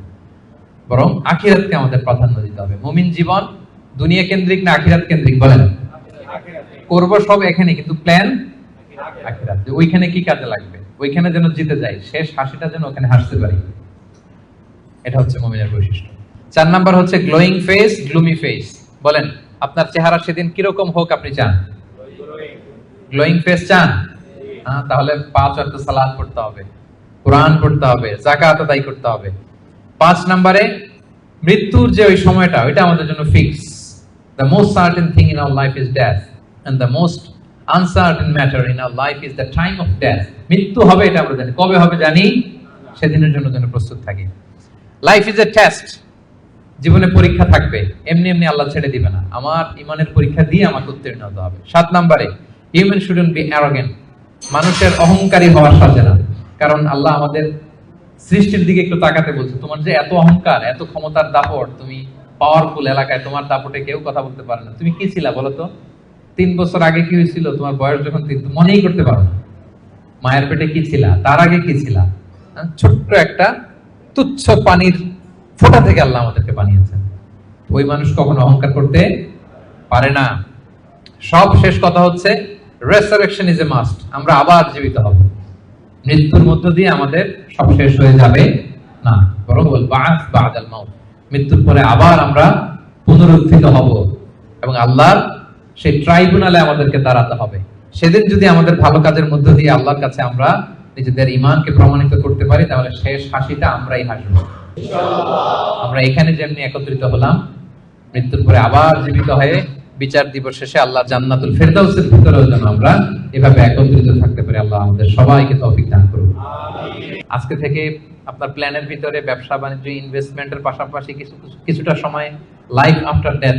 A: বরং আখিরাতকে আমাদের প্রাধান্য দিতে হবে। মুমিন জীবন দুনিয়া কেন্দ্রিক না আখিরাত কেন্দ্রিক? বলেন। করব সব এখানে, কিন্তু প্ল্যান আখিরাত, যে ওইখানে কি কাজে লাগবে, ওইখানে যেন জিতে যাই, শেষ হাসিটা যেন ওখানে হাসতে পারি। এটা হচ্ছে মুমিনের বৈশিষ্ট্য। 4 নাম্বার হচ্ছে গ্লোয়িং ফেস, গ্লুমি ফেস। বলেন আপনার চেহারা সেদিন কিরকম হোক আপনি চান? গ্লোয়িং ফেস চান? তাহলে 5 ওয়াক্ত সালাত পড়তে হবে, কোরআন পড়তে হবে, যাকাত আদায় করতে হবে। 5 নম্বরে মৃত্যুর যে ওই সময়টা, ওইটা আমাদের জন্য fix. The most certain thing in our life is death, and the most uncertain matter in our life is the time of death. মৃত্যু হবে এটা আমরা জানি, কবে হবে জানি, সেদিনের জন্য যেন প্রস্তুত থাকি। লাইফ ইজ এ টেস্ট, জীবনে পরীক্ষা থাকবে, এমনি এমনি আল্লাহ ছেড়ে দিবে না, আমার ইমানের পরীক্ষা দিয়ে আমাকে উত্তীর্ণ হতে হবে। 7 নম্বরে হিউম্যান শুডন্ট বি অ্যারোগেন্ট, মানুষের অহংকারী হওয়ার সাথে না। কারণ আল্লাহ আমাদের সৃষ্টির দিকে একটু তাকাতে বলছে, তোমার যে এত অহংকার, এত ক্ষমতার দাপট, তুমি পাওয়ারফুল এলাকায়, তোমার দাপটে কেউ কথা বলতে পারে না। তুমি কি ছিলা বলো তো? 3 বছর আগে কি হয়েছিল, তোমার বয়স যখন 3, মনেই করতে পারো না। মায়ের পেটে কি ছিলা, তার আগে কি ছিলা? ছোট্ট একটা তুচ্ছ পানির ফোঁটা থেকে আল্লাহ আমাদেরকে বানিয়েছেন। ওই মানুষ কখনো অহংকার করতে পারে না। সব শেষ কথা হচ্ছে রেসারেকশন ইজ এ মাস্ট, আমরা আবার জীবিত হব। মৃত্যুর মধ্য দিয়ে আমাদের সব শেষ হয়ে যাবে না, বরং বা'আস বা'দাল মাউত, মৃত্যুর পরে আবার আমরা পুনরুত্থিত হব এবং আল্লাহর সেই ট্রাইব্যুনালে আমাদেরকে দাঁড়াতে হবে। সেদিন যদি আমাদের ভালো কাজের মধ্য দিয়ে আল্লাহর কাছে আমরা নিজেদের ঈমানকে প্রমাণিত করতে পারি, তাহলে শেষ হাসিটা আমরাই হাসব ইনশাআল্লাহ। আমরা এখানে যেমনি একত্রিত হলাম, মৃত্যুর পরে আবার জীবিত হয়ে বিচার দিবস শেষে আল্লাহ জান্নাতুল ফেরদাউসের ভিতরেও যেন আমরা এভাবে একত্রিত থাকতে পারি। আল্লাহ আমাদের সবাইকে তৌফিক দান করুন। আজকে থেকে আপনার প্ল্যানের ভিতরে ব্যবসা বাণিজ্য ইনভেস্টমেন্টের পাশাপাশি কিছুটা সময় লাইফ আফটার ডেথ,